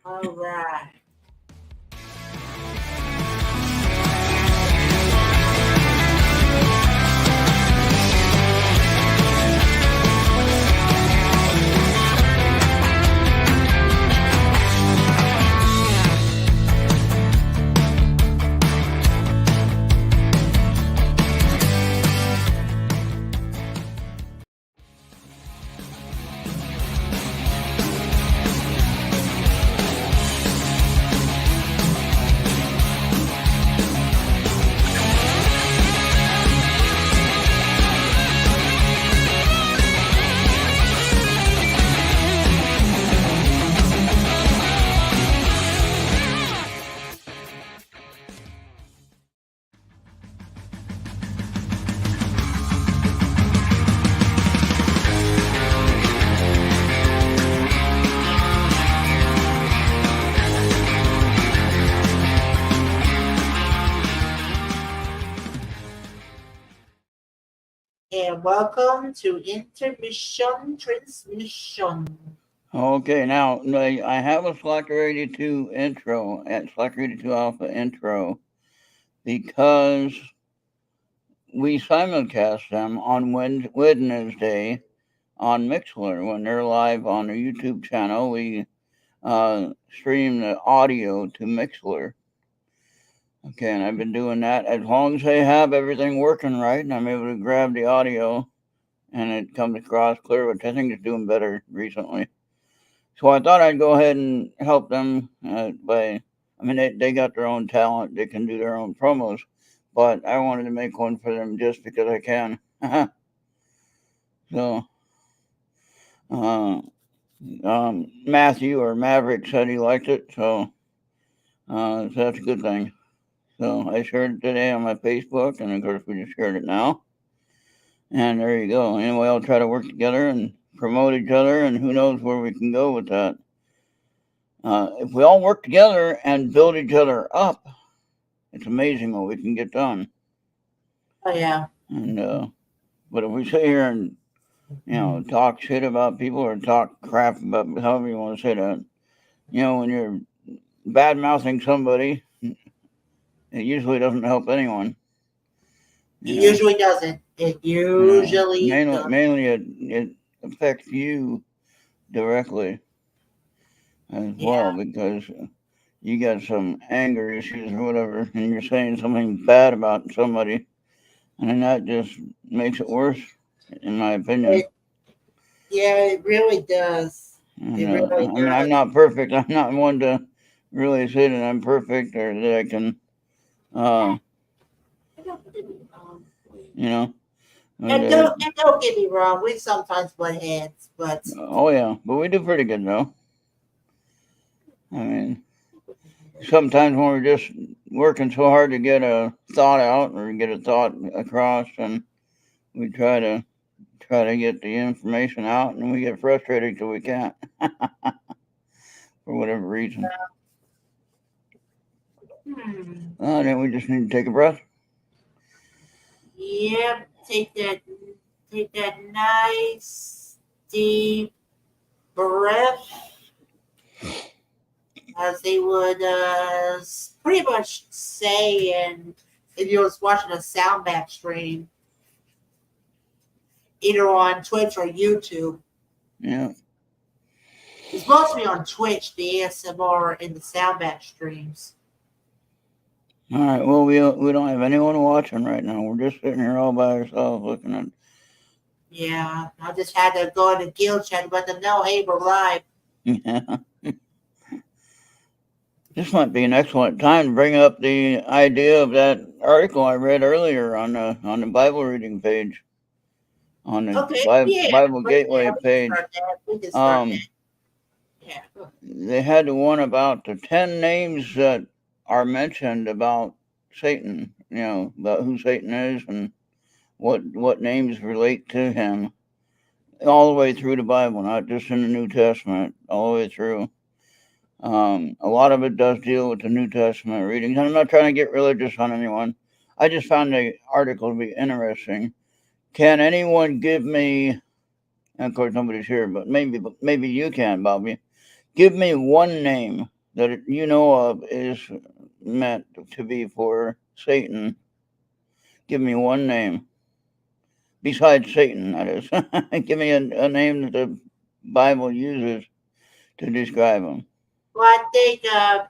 All right. And welcome to Intermission Transmission. Okay, now I have a Slacker 82 intro at Slacker 82 Alpha intro because we simulcast them on Wednesday on Mixler when they're live on the YouTube channel. We stream the audio to Mixler. Okay, and I've been doing that as long as they have everything working right, and I'm able to grab the audio and it comes across clear, which I think is doing better recently. So I thought I'd go ahead and help them they got their own talent. They can do their own promos. But I wanted to make one for them just because I can. So, Matthew or Maverick said he liked it. So that's a good thing. So I shared it today on my Facebook. And of course, we just shared it now. And there you go. Anyway, I'll try to work together and promote each other, and who knows where we can go with that. If we all work together and build each other up, it's amazing what we can get done. Oh, yeah. And but if we sit here and talk shit about people or talk crap about however you want to say that, when you're bad mouthing somebody, it usually doesn't help anyone. It usually doesn't. It usually doesn't. Mainly it affects you directly as well, because you got some anger issues or whatever, and you're saying something bad about somebody, and then that just makes it worse, in my opinion. It really does. I'm not perfect. I'm not one to really say that I'm perfect or that I can, And don't get me wrong, we sometimes butt heads, but oh yeah, but we do pretty good though. I mean, sometimes when we're just working so hard to get a thought out or get a thought across, and we try to get the information out, and we get frustrated till we can't for whatever reason. Then we just need to take a breath. Yep, take that nice deep breath, as they would pretty much say, and if you was watching a soundback stream, either on Twitch or YouTube. Yeah. It's mostly on Twitch, the ASMR and the soundback streams. All right. Well, we don't have anyone watching right now. We're just sitting here all by ourselves looking at. Yeah, I just had to go in the guild chat and let them know, hey, we're live. Yeah. This might be an excellent time to bring up the idea of that article I read earlier on the Bible reading page, on the Bible Gateway page. They had the one about the 10 names that are mentioned about Satan, about who Satan is and what names relate to him, all the way through the Bible, not just in the New Testament, all the way through. A lot of it does deal with the New Testament readings. And I'm not trying to get religious on anyone. I just found the article to be interesting. Can anyone give me, and of course nobody's here, but maybe you can, Bobby, give me one name that you know of is meant to be for Satan? Give me one name besides Satan, that is. Give me a name that the Bible uses to describe him. Well, I think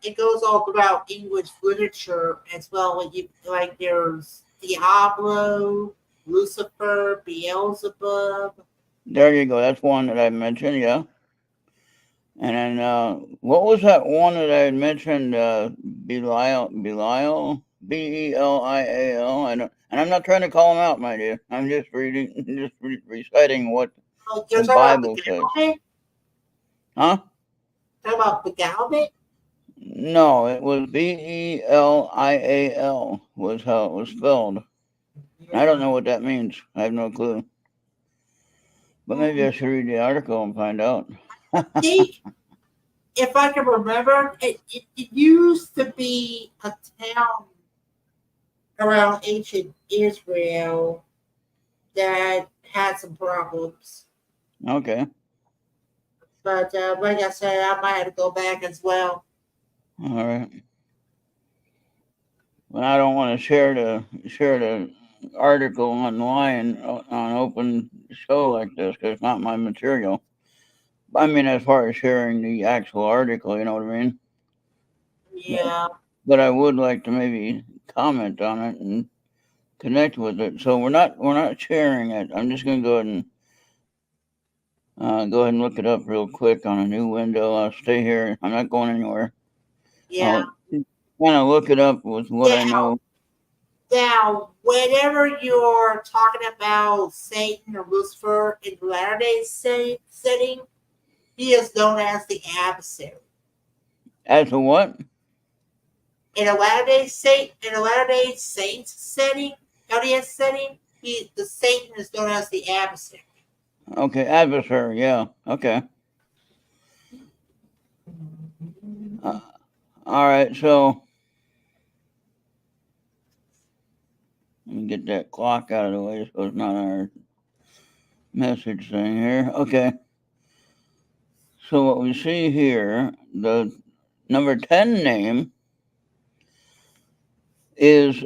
it goes all throughout English literature as well. Like there's Diablo, Lucifer, Beelzebub. There you go. That's one that I mentioned, yeah. And then what was that one that I had mentioned? Belial, Belial. I don't, and I'm not trying to call him out, my dear. I'm just reciting what Oh, the you're talking about Bible says. Begalbit? Huh? Talking about Begalbit? No, it was Belial was how it was spelled. I don't know what that means. I have no clue. But maybe I should read the article and find out. I think, if I can remember, it used to be a town around ancient Israel that had some problems. Okay. But like I said, I might have to go back as well. All right. But I don't want to share the article online on open show like this because it's not my material. I mean, as far as sharing the actual article, you know what I mean. Yeah. But I would like to maybe comment on it and connect with it. So we're not sharing it. I'm just gonna go ahead and look it up real quick on a new window. I'll stay here. I'm not going anywhere. Yeah. I'll kind of look it up with what I know. Now, whenever you're talking about Satan or Lucifer in the Latter-day setting, he is known as the adversary. As to what? In a Latter-day Saints setting, LDS setting, the Satan is known as the adversary. Okay, adversary. Yeah. Okay. All right. So let me get that clock out of the way so it's not our message thing here. Okay. So what we see here, the number 10 name is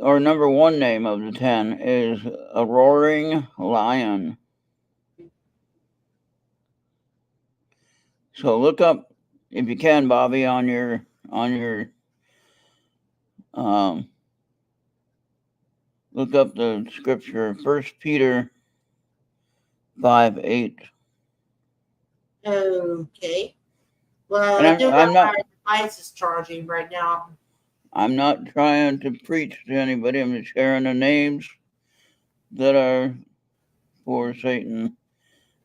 or number 1 name of the 10 is a roaring lion. So look up, if you can, Bobby, on your look up the scripture, 1 Peter 5:8. Okay. Well, And I do I'm have not my device is charging right now. I'm not trying to preach to anybody. I'm just sharing the names that are for Satan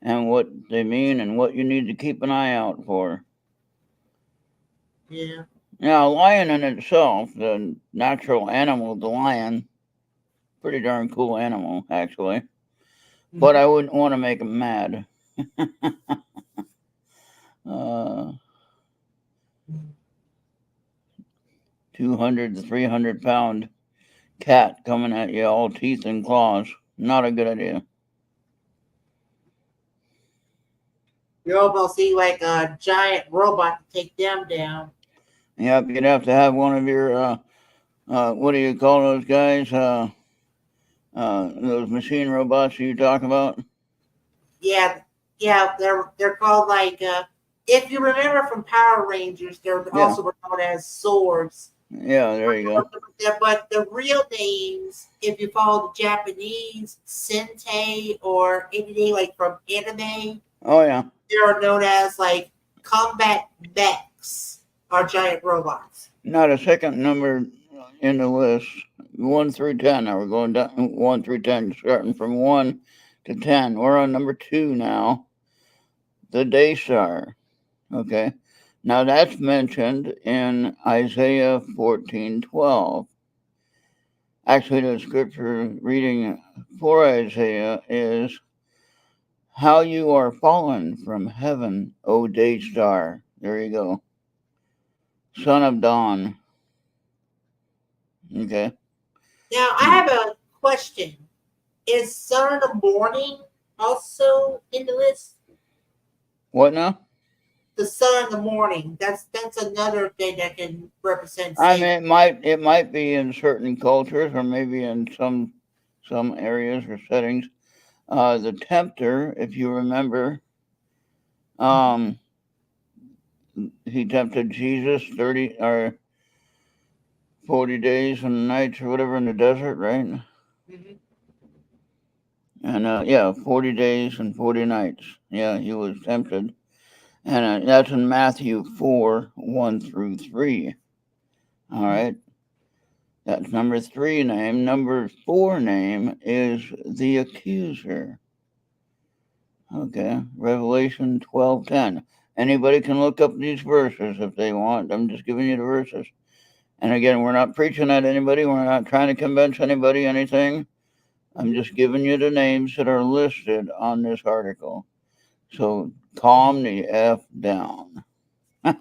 and what they mean and what you need to keep an eye out for. Yeah. Now, a lion in itself, the natural animal, the lion, pretty darn cool animal, actually. But I wouldn't want to make him mad. 200 to 300 pound cat coming at you, all teeth and claws. Not a good idea. You almost see like a giant robot to take them down. Yep, you'd have to have one of your, what do you call those guys? Those machine robots you talk about? Yeah, yeah, they're called like if you remember from Power Rangers, they're also known as swords. Yeah, there you go. But the real names, if you follow the Japanese, Sentai or anything like from anime, Oh yeah, they are known as like combat mechs or giant robots. not a second number in the list. 1 through 10. Now we're going down 1 through 10, starting from 1 to 10. We're on number 2 now. The day star. Okay. Now that's mentioned in Isaiah 14:12. Actually, the scripture reading for Isaiah is, "How you are fallen from heaven, O day star." There you go. Son of dawn. Okay. Now I have a question. Is Son of the Morning also in the list? What now? the sun in the morning. That's another thing that can represent I mean, Satan. it might be in certain cultures, or maybe in some areas or settings. The tempter, if you remember, he tempted Jesus 30 or 40 days and nights or whatever in the desert, right? Mm-hmm. And yeah, 40 days and 40 nights. Yeah, he was tempted. And that's in Matthew 4, 1 through 3. All right. That's number 3 name. Number 4 name is the accuser. Okay. Revelation 12:10. Anybody can look up these verses if they want. I'm just giving you the verses. And again, we're not preaching at anybody. We're not trying to convince anybody anything. I'm just giving you the names that are listed on this article. So calm the F down. All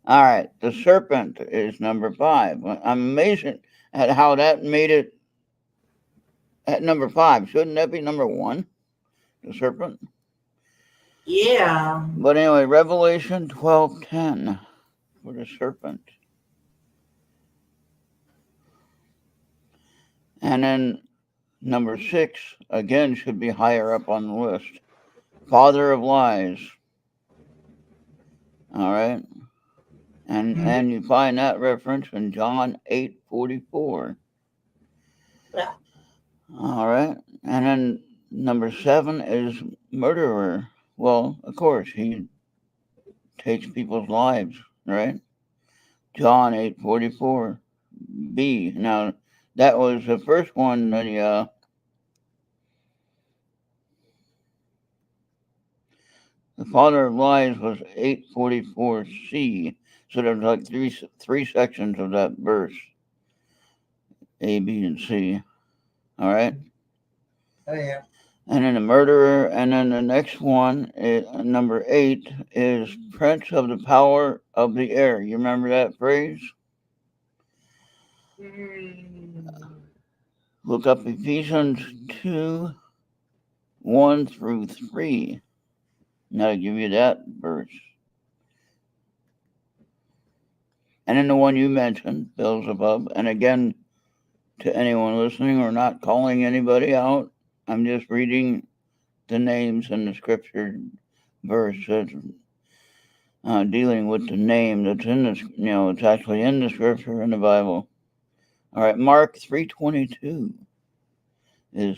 right. The serpent is number 5. I'm amazed at how that made it at number 5. Shouldn't that be number 1? The serpent? Yeah. But anyway, Revelation 12:10 for the serpent. And then number 6, again, should be higher up on the list. Father of lies. All right. And you find that reference in John 8:44. Yeah. All right. And then number 7 is murderer. Well, of course, he takes people's lives, right? John 8:44. B. Now, that was the first one. The father of lies was 8:44C. So there's like three sections of that verse, A, B, and C. All right. Oh yeah. And then the murderer, and then the next one, number 8, is prince of the power of the air. You remember that phrase? Look up Ephesians 2, 1 through 3. And I'll give you that verse. And then the one you mentioned, Beelzebub. And again, to anyone listening or not calling anybody out, I'm just reading the names in the scripture verse that's dealing with the name that's in this, it's actually in the scripture in the Bible. All right, Mark 3:22 is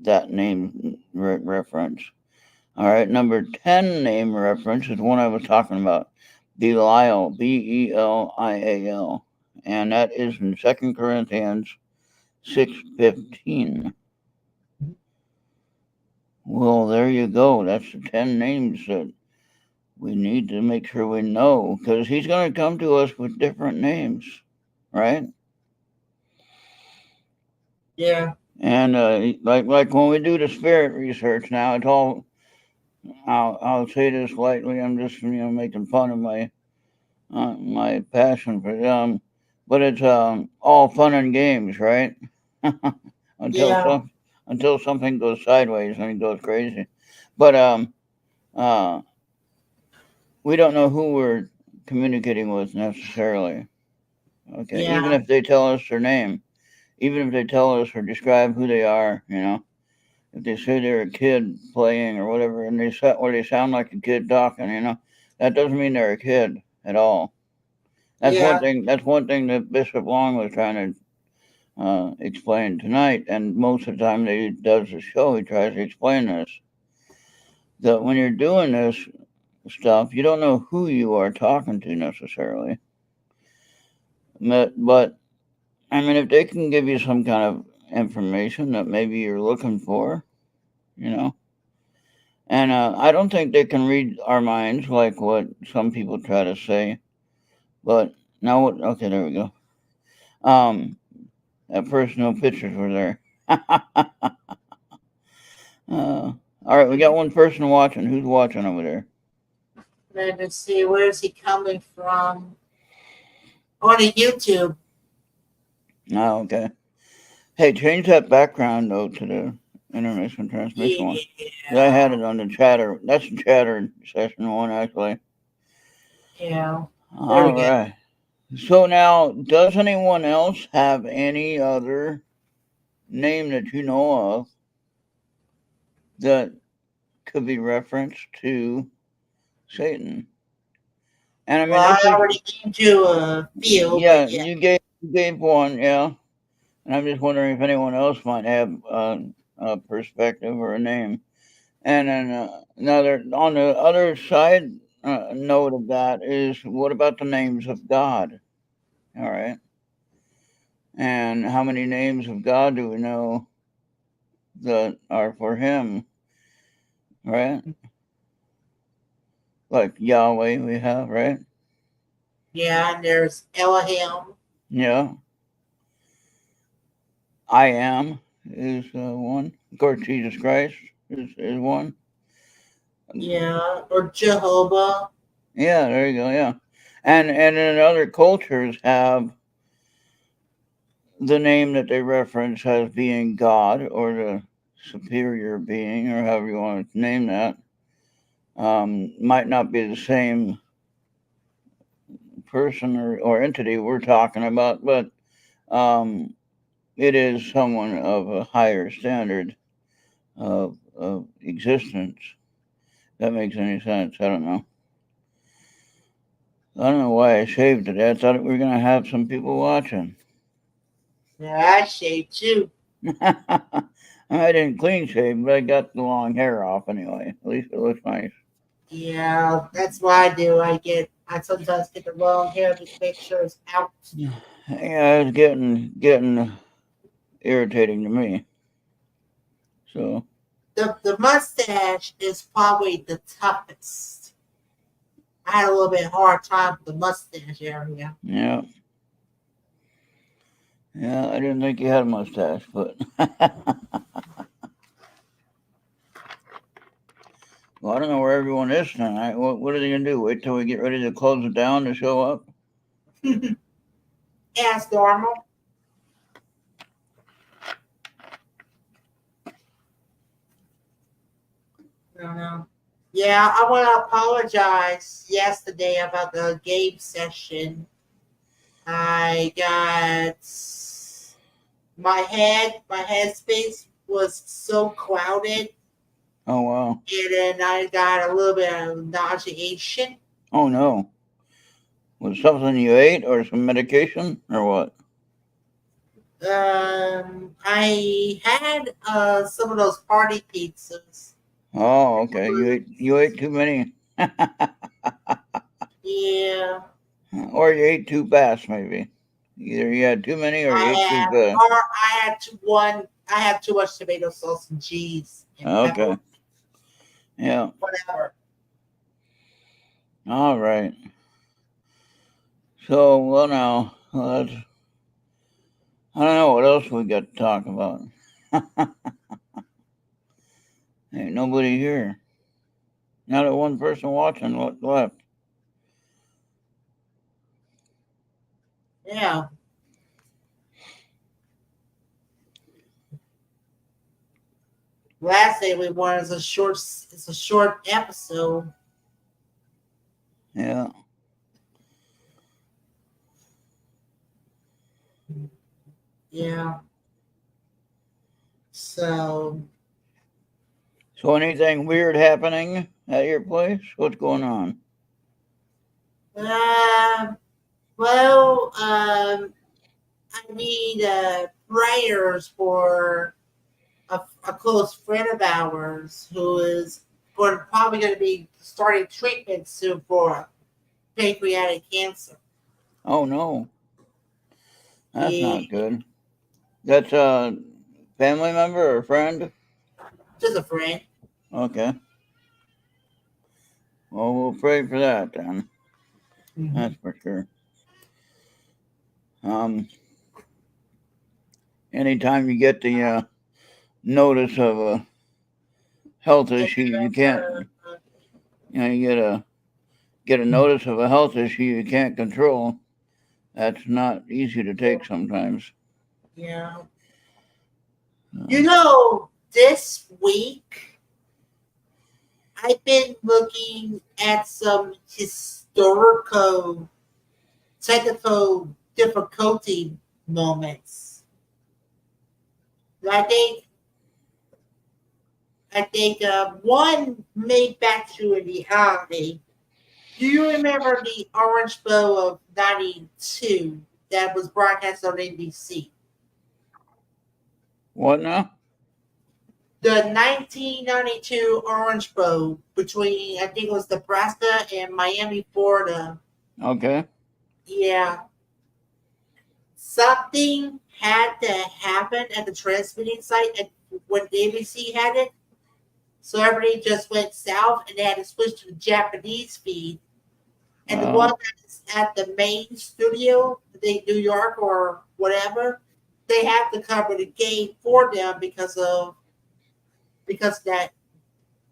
that name reference. All right, number 10 name reference is one I was talking about, Belial, Belial, and that is in 2 Corinthians 6:15. Well, there you go. That's the 10 names that we need to make sure we know, because he's going to come to us with different names, right? Yeah. And like when we do the spirit research now, it's all. I'll say this lightly. I'm just making fun of my passion for but it's all fun and games, right? until something goes sideways and it goes crazy. But we don't know who we're communicating with necessarily. Okay, Yeah. even if they tell us their name, even if they tell us or describe who they are, if they say they're a kid playing or whatever, and they sound like a kid talking, that doesn't mean they're a kid at all. That's one thing. That's one thing that Bishop Long was trying to explain tonight, and most of the time that he does the show, he tries to explain this. That when you're doing this stuff, you don't know who you are talking to necessarily. But I mean, if they can give you some kind of information that maybe you're looking for, and I don't think they can read our minds like what some people try to say. But now, okay, there we go. That personal pictures were there. All right, we got one person watching. Who's watching over there? Let me see. Where is he coming from? On the YouTube. Oh, okay. Hey, change that background though to Intermission transmission one. Yeah. I had it on the chatter. That's the chatter session one, actually. Yeah. All right. So now, does anyone else have any other name that you know of that could be referenced to Satan? And I mean, Well, I already gave you a few. Yeah, But yeah. you gave one, yeah. And I'm just wondering if anyone else might have a perspective or a name. And then another on the other side note of that is, what about the names of God? All right. And how many names of God do we know that are for Him? Right? Like Yahweh, we have, right? Yeah, and there's Elohim. Yeah. I am is one. Of course, Jesus Christ is one. Yeah, or Jehovah. Yeah, there you go. Yeah, and in other cultures have the name that they reference as being God or the superior being, or however you want to name that. Might not be the same person or entity we're talking about, but it is someone of a higher standard of existence. That makes any sense? I don't know. I don't know why I shaved today. I thought we were gonna have some people watching. Yeah, I shaved too. I didn't clean shave, but I got the long hair off anyway. At least it looks nice. Yeah, that's what I do. I sometimes get the long hair just to make sure it's out. Yeah, it's getting irritating to me. So The mustache is probably the toughest. I had a little bit hard time with the mustache area. yeah, I didn't think you had a mustache, but well, I don't know where everyone is tonight. What are they gonna do? Wait till we get ready to close it down to show up? As normal. I don't know. Yeah, I want to apologize yesterday about the game session. I got my headspace was so clouded, Oh wow. and then I got a little bit of nauseation. Oh no. Was something you ate or some medication or what? I had some of those party pizzas. Oh, okay. You ate too many. Yeah, Or you ate too fast, maybe. Either you had too many or you ate too fast. I had too much tomato sauce and cheese and Okay. pepper, Yeah. whatever. All right. So, well, now, let's, I don't know what else we got to talk about. Ain't nobody here. Not a one person watching. What left? Yeah. Last day we wanted is a short episode. Yeah. Yeah. So anything weird happening at your place? What's going on? well, I need prayers for a close friend of ours who is probably going to be starting treatment soon for pancreatic cancer. Oh, no. That's Yeah, not good. That's a family member or friend? just a friend. Okay. Well, we'll pray for that then. Mm-hmm. That's for sure. Anytime you get the notice of a health issue, you can't. You get a notice of a health issue you can't control. That's not easy to take sometimes. Yeah. You know, this week, I've been looking at some historical, technical difficulty moments. I think one made back to reality. Do you remember the Orange Bowl of '92 that was broadcast on NBC? What now? The 1992 Orange Bowl between, I think it was Nebraska and Miami, Florida. Okay. Yeah. Something had to happen at the transmitting site when the ABC had it. So everybody just went south and they had to switch to the Japanese feed. And the one that's at the main studio, New York or whatever, they have to cover the game for them because I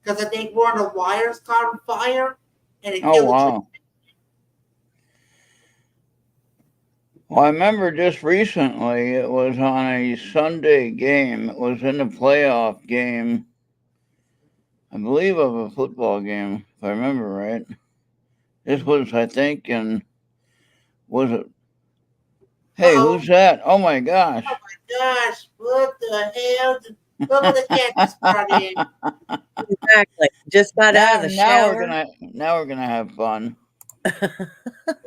think one of the wires caught on fire and it killed wow. Well, I remember just recently it was on a Sunday game. It was in the playoff game, I believe, of a football game, if I remember right. This was, I think, was it? Hey, who's that? Oh my gosh! Oh my gosh! What the hell? Look at the cat just brought in. Exactly. Just got out of the shower. Now we're gonna have fun.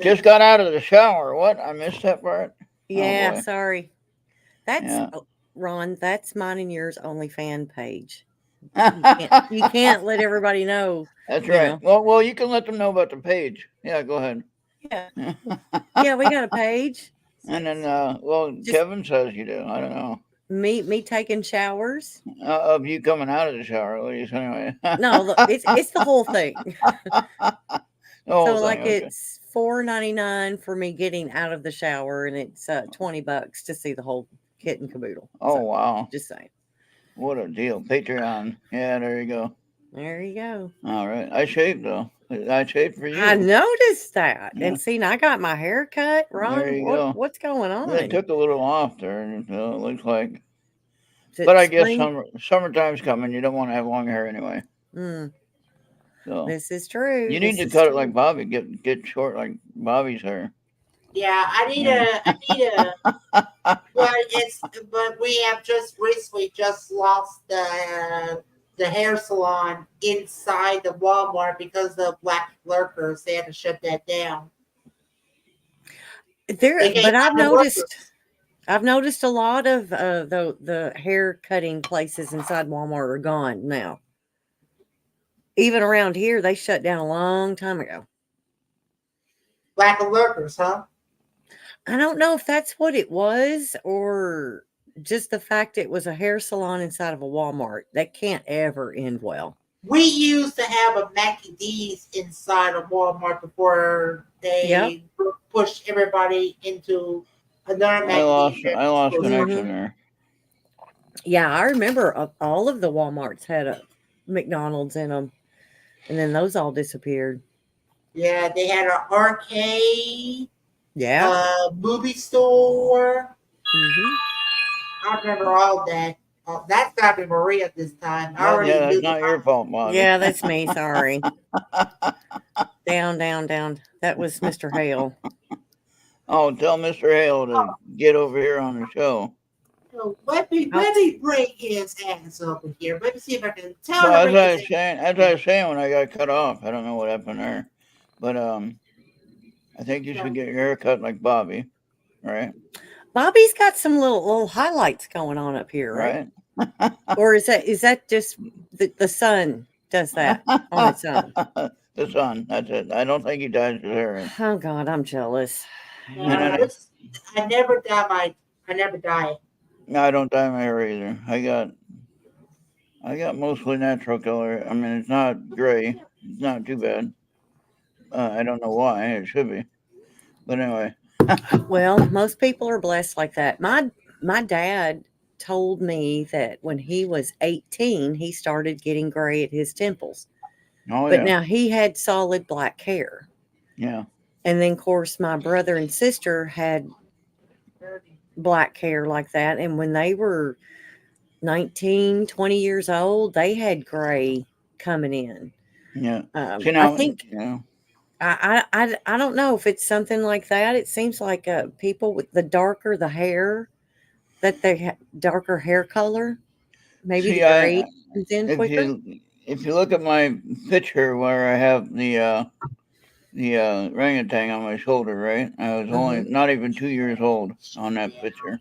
Just got out of the shower. What? I missed that part. Yeah, oh sorry. That's Ron. That's mine and yours only fan page. You can't let everybody know. That's right. Know. Well, you can let them know about the page. Yeah, go ahead. Yeah. Yeah, we got a page. And then, Kevin says you do. I don't know. Me taking showers. Of you coming out of the shower, at least, anyway. No, look, it's the whole thing. Okay. It's $4.99 for me getting out of the shower, and it's $20 to see the whole kit and caboodle. Oh wow! Just saying. What a deal! Patreon. Yeah, there you go. There you go. All right. I shaved though. I shaved for you. I noticed that. Yeah. And see, I got my hair cut. Ron, what's going on? It took a little off there. It looks like. But I guess summertime's coming. You don't want to have long hair anyway. So this is true. You need to cut it like Bobby. Get short like Bobby's hair. Yeah, I need a. But we have just recently lost the hair salon inside the Walmart because of black lurkers. They had to shut that down. But I've noticed a lot of the hair cutting places inside Walmart are gone now. Even around here, they shut down a long time ago. Black lurkers, huh? I don't know if that's what it was or just the fact it was a hair salon inside of a Walmart. That can't ever end well. We used to have a Mackie D's inside of Walmart before they pushed everybody into another Mackie D's. I lost connection there. Yeah, I remember all of the Walmarts had a McDonald's in them, and then those all disappeared. Yeah, they had an arcade. Yeah. Movie store. I remember all that. Oh, that's got to be Maria this time. That's not your fault, Mom. Yeah, that's me. Sorry. Down. That was Mr. Hale. Oh, tell Mr. Hale to get over here on the show. Let me bring his ass over here. Let me see if I can tell him. As I was saying when I got cut off, I don't know what happened there. But I think you should get your hair cut like Bobby, right? Bobby's got some little highlights going on up here, right? Or is that just the sun does that on its own? The sun, that's it. I don't think he dyes his hair. Oh God, I'm jealous. I never dye it. No, I don't dye my hair either. I got mostly natural color. I mean, it's not gray. It's not too bad. I don't know why. It should be. But anyway. Well, most people are blessed like that. My dad told me that when he was 18, he started getting gray at his temples. But now he had solid black hair. Yeah. And then, of course, my brother and sister had black hair like that. And when they were 19, 20 years old, they had gray coming in. Yeah. I Now, think I don't know if it's something like that. It seems like people with the darker the hair, that they have darker hair color, maybe the see, gray comes in quicker. if you look at my picture where I have the orangutan on my shoulder, right? I was only Mm-hmm. not even 2 years old on that picture,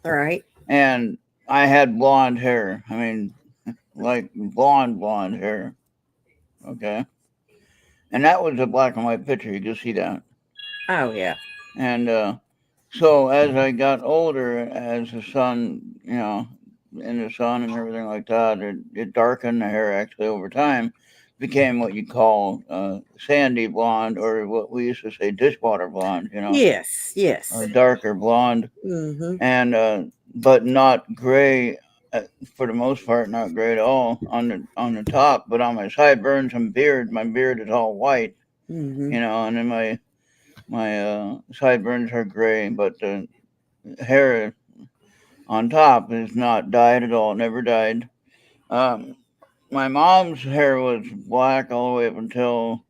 All right. and I had blonde hair. I mean, like blonde hair. Okay, and that was a black and white picture. You can see that. Oh yeah. And so as I got older, as the sun, in the sun and everything like that, it darkened the hair actually over time. Became what you call sandy blonde, or what we used to say dishwater blonde, Yes. or Yes. darker blonde, Mm-hmm. and but not gray. For the most part, not gray at all on the top, but on my sideburns and beard, my beard is all white, Mm-hmm. and then my sideburns are gray, but the hair on top is not dyed at all. Never dyed. Um, my mom's hair was black all the way up until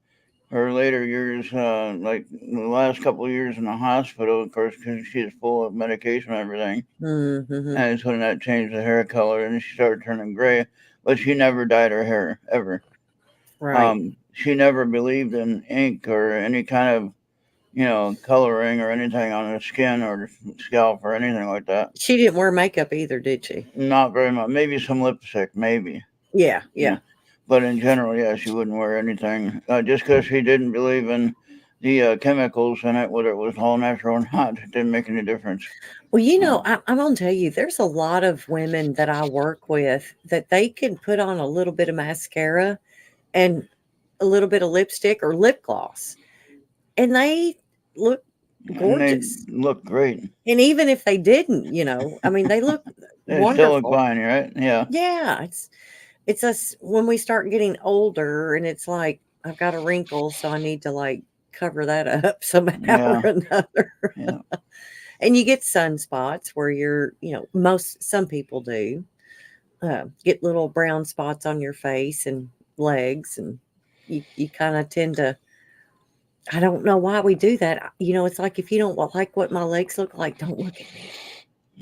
her later years, like the last couple of years in the hospital, of course, because she was full of medication and everything. Mm-hmm. And so that changed the hair color, and she started turning gray. But she never dyed her hair ever. Right. She never believed in ink or any kind of coloring or anything on her skin or scalp or anything like that. She didn't wear makeup either, did she? Not very much. Maybe some lipstick, maybe. Yeah. Yeah. Yeah. But in general, yeah, she wouldn't wear anything. Just because she didn't believe in the chemicals in it, whether it was all natural or not, it didn't make any difference. Well, I'm going to tell you, there's a lot of women that I work with that they can put on a little bit of mascara and a little bit of lipstick or lip gloss, and they look And they gorgeous. look great. And even if they didn't, I mean, they look They still look wonderful. fine, right? Yeah. Yeah, it's us when we start getting older, and it's like I've got a wrinkle, so I need to like cover that up somehow Yeah. or another. Yeah. And you get sunspots where some people do get little brown spots on your face and legs, and you kind of tend to. I don't know why we do that. It's like if you don't like what my legs look like, don't look at me.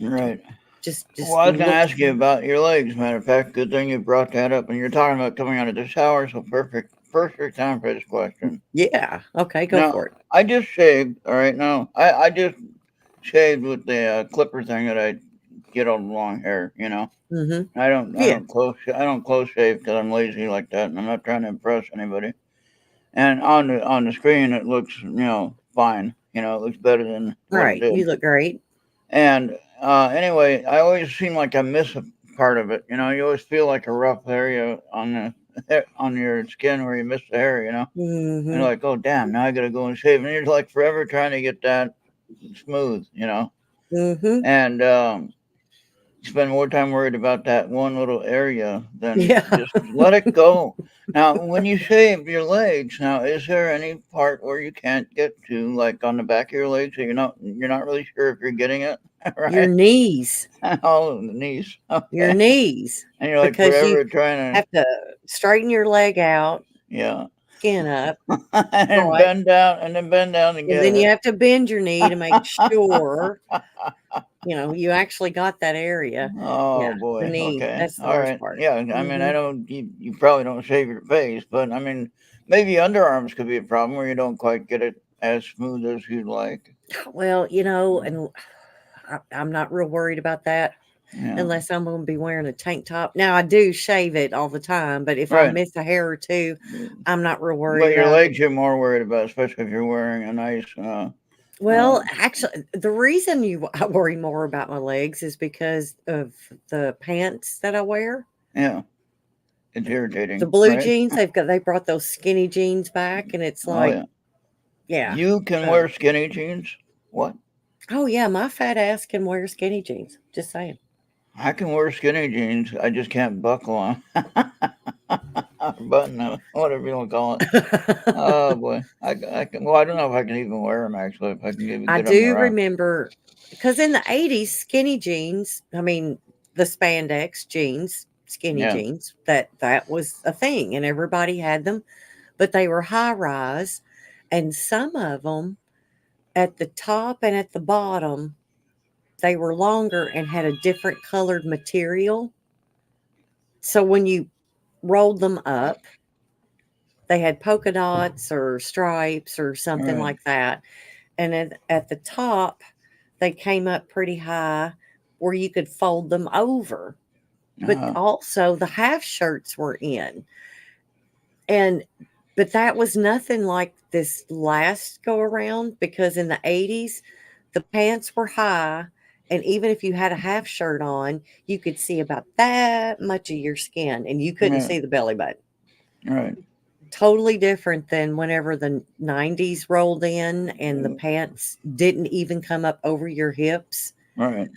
Right. Just Well, I was going to look. ask you about your legs. Matter of fact, good thing you brought that up. And you're talking about coming out of the shower, so perfect time for this question. Yeah. Okay, go Now, for it. I just shaved. All right, now I just shaved with the clipper thing that I get on long hair. Mm-hmm. I don't Yeah. I don't close shave because I'm lazy like that, and I'm not trying to impress anybody. And on the screen, it looks fine. It looks better than what it Right. did. You look great. And anyway, I always seem like I miss a part of it. You always feel like a rough area on on your skin where you miss the hair. And Mm-hmm. you're like, oh damn, now I gotta go and shave, and you're like forever trying to get that smooth. Mm-hmm. And spend more time worried about that one little area than Yeah. just let it go. Now, when you shave your legs, now is there any part where you can't get to, like on the back of your legs, so you're not really sure if you're getting it, Your right? knees. All of the knees, Your okay. knees. And you're like Because you forever trying to, have to straighten your leg out, yeah, skin up, and right? bend down, and then bend down to And get then you it. have to bend your knee to make sure, you actually got that area. Oh Yeah, the boy. knee. Okay. That's the All worst right. part. Yeah. I mean, I Mhm. don't. You probably don't shave your face, but I mean, maybe underarms could be a problem where you don't quite get it as smooth as you'd like. Well, and I'm not real worried about that Yeah. unless I'm going to be wearing a tank top. Now, I do shave it all the time, but if I Right. miss a hair or two, I'm not real worried But your about it. legs, you're more worried about, especially if you're wearing a nice. Well, actually, the reason I worry more about my legs is because of the pants that I wear. Yeah. It's The irritating, blue right? jeans, they brought those skinny jeans back, and it's Oh like, yeah. yeah. You can wear skinny jeans. What? Oh yeah, my fat ass can wear skinny jeans. Just saying. I can wear skinny jeans. I just can't buckle on. Button them, whatever you want to call it. Oh boy, I can. Well, I don't know if I can even wear them actually. If I can I get them do around. remember because in the 80s, skinny jeans, I mean, the spandex jeans, skinny jeans, that was a thing and everybody had them, but they were high rise, and some of them at the top and at the bottom, they were longer and had a different colored material. So when you rolled them up, they had polka dots or stripes or something like that. And at the top, they came up pretty high where you could fold them over. But also the half shirts were in. But that was nothing like this last go around, because in the 80s, the pants were high. And even if you had a half shirt on, you could see about that much of your skin and you couldn't see the belly button. Right. Totally different than whenever the 90s rolled in and the pants didn't even come up over your hips. Right.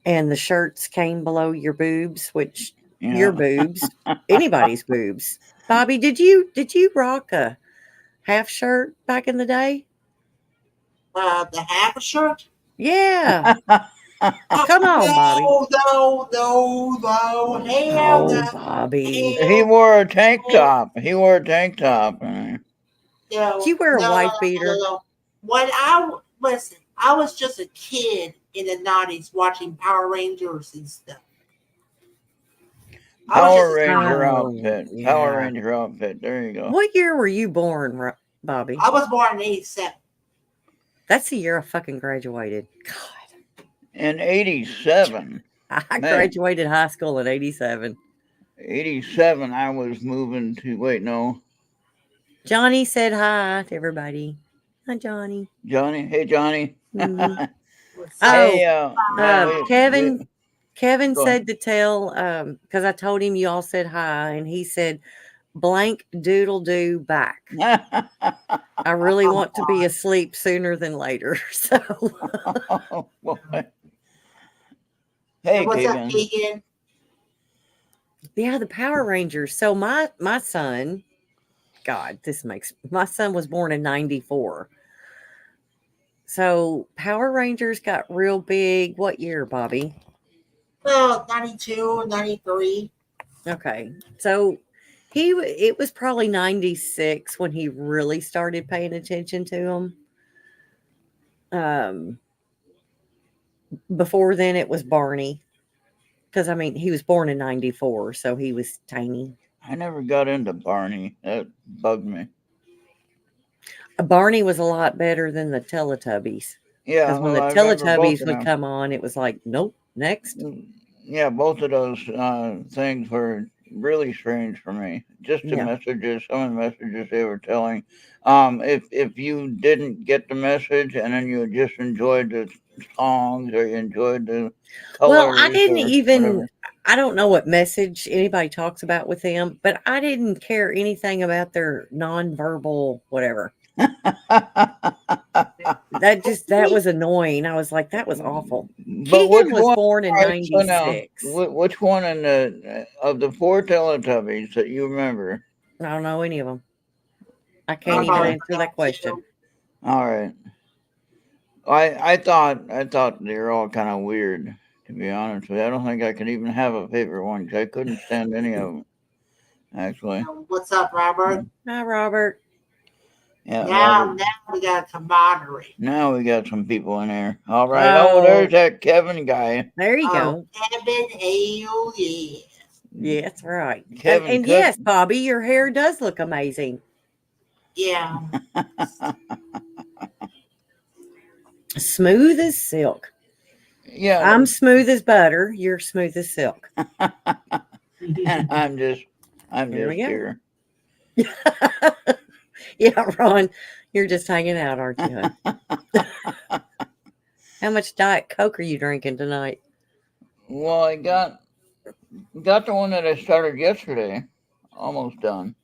And the shirts came below your boobs, which your boobs, anybody's boobs. Bobby, did you rock a half shirt back in the day? The half shirt? Yeah. Come on, Bobby. No. Hell no. Bobby. He wore a tank top. No. You wear a wife beater? No. When I was just a kid in the 90s watching Power Rangers and stuff. Power Ranger outfit. Yeah. Power Ranger outfit. There you go. What year were you born, Bobby? I was born in 87. That's the year I fucking graduated. God. In 87. I graduated high school in 87. 87, I was moving to, wait, no. Johnny said hi to everybody. Hi, Johnny. Johnny. Hey, Johnny. Mm-hmm. Hey, Kevin said to tell, because I told him you all said hi, and he said, blank doodle do back. I really want to be asleep sooner than later. So, hey, what's up, Keegan? Yeah, the Power Rangers. So my son, God, my son was born in 94. So Power Rangers got real big. What year, Bobby? Well, 92, 93. Okay. So it was probably 96 when he really started paying attention to them. Before then it was Barney. Because, I mean, he was born in 94, so he was tiny. I never got into Barney. That bugged me. Barney was a lot better than the Teletubbies. Yeah. Because when the Teletubbies would come on, it was like, nope, next. Yeah, both of those things were really strange for me. Just the messages, some of the messages they were telling. If you didn't get the message and then you just enjoyed the songs or you enjoyed the colors. Well, I don't know what message anybody talks about with them, but I didn't care anything about their nonverbal whatever. That was annoying. I was like, that was awful. Keegan was born in 96. Which one of the 4 Teletubbies that you remember? I don't know any of them. I can't even answer that question. All right. I thought they were all kind of weird, to be honest with you. I don't think I could even have a favorite one because I couldn't stand any of them, actually. What's up, Robert? Hi, Robert. Yeah. Now we got a camaraderie. Now we got some people in there. All right. Oh, there's that Kevin guy. There you go. Kevin, hell yeah. Yeah, that's right. Kevin, and yes, Bobby, your hair does look amazing. Yeah. Smooth as silk. Yeah. I'm smooth as butter. You're smooth as silk. And I'm just here. Yeah, Ron, you're just hanging out, aren't you? How much Diet Coke are you drinking tonight? Well, I got the one that I started yesterday, almost done.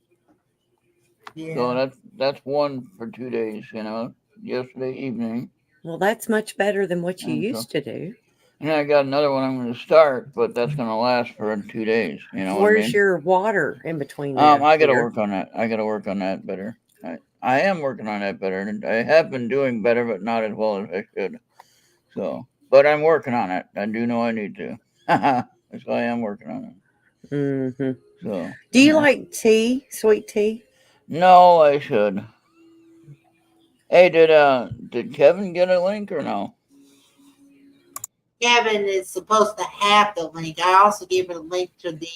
Yeah. So that's one for 2 days, yesterday evening. Well, that's much better than what you used to do. And I got another one I'm going to start, but that's going to last for 2 days. Where's your water in between? I got to work on that. I got to work on that better. I am working on that better. I have been doing better, but not as well as I should. So, but I'm working on it. I do know I need to. That's why I'm working on it. Mm-hmm. So. Do you like tea, sweet tea? No, I should. Hey, did Kevin get a link or no? Kevin is supposed to have the link. I also gave him a link to the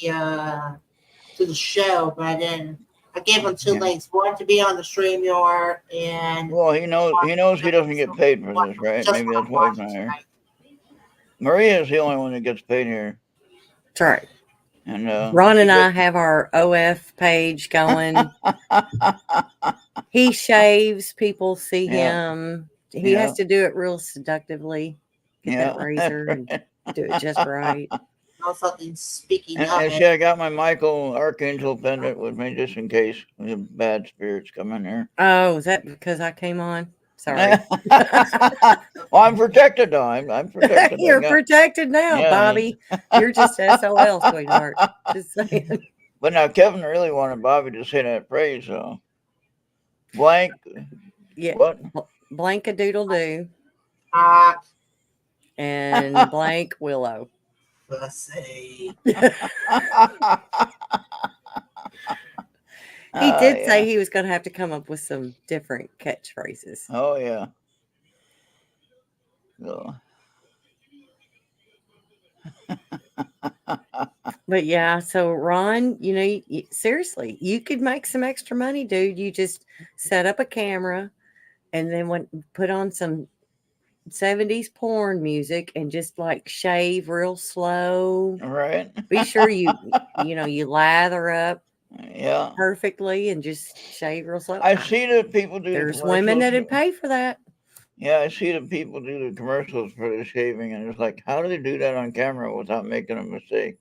show, but then I gave him two links. One to be on the StreamYard, and well, he knows he doesn't get paid for this, right? Maybe that's why he's not here. Maria is the only one that gets paid here. That's right. And Ron and I have our OF page going. He shaves. People see him. He has to do it real seductively. Get that razor and do it just right. Something speaking of it. See, I got my Michael Archangel pendant with me just in case the bad spirits come in here. Oh, is that because I came on? Sorry. Well, I'm protected though. I'm protected. You're protected now, Bobby. You're just SOL, sweetheart. Just saying. But now Kevin really wanted Bobby to say that phrase, so blank. Yeah. What? Blank a doodle doo. And blank Willow. Pussy. He did say he was going to have to come up with some different catchphrases. Oh, yeah. So. But yeah, so Ron, seriously, you could make some extra money, dude. You just set up a camera and then put on some 70s porn music and just like shave real slow. Right. Be sure you lather up Yeah. perfectly and just shave real slow. I see that people do. There's women that'd pay for that. Yeah, I see that people do the commercials for the shaving, and it's like, how do they do that on camera without making a mistake?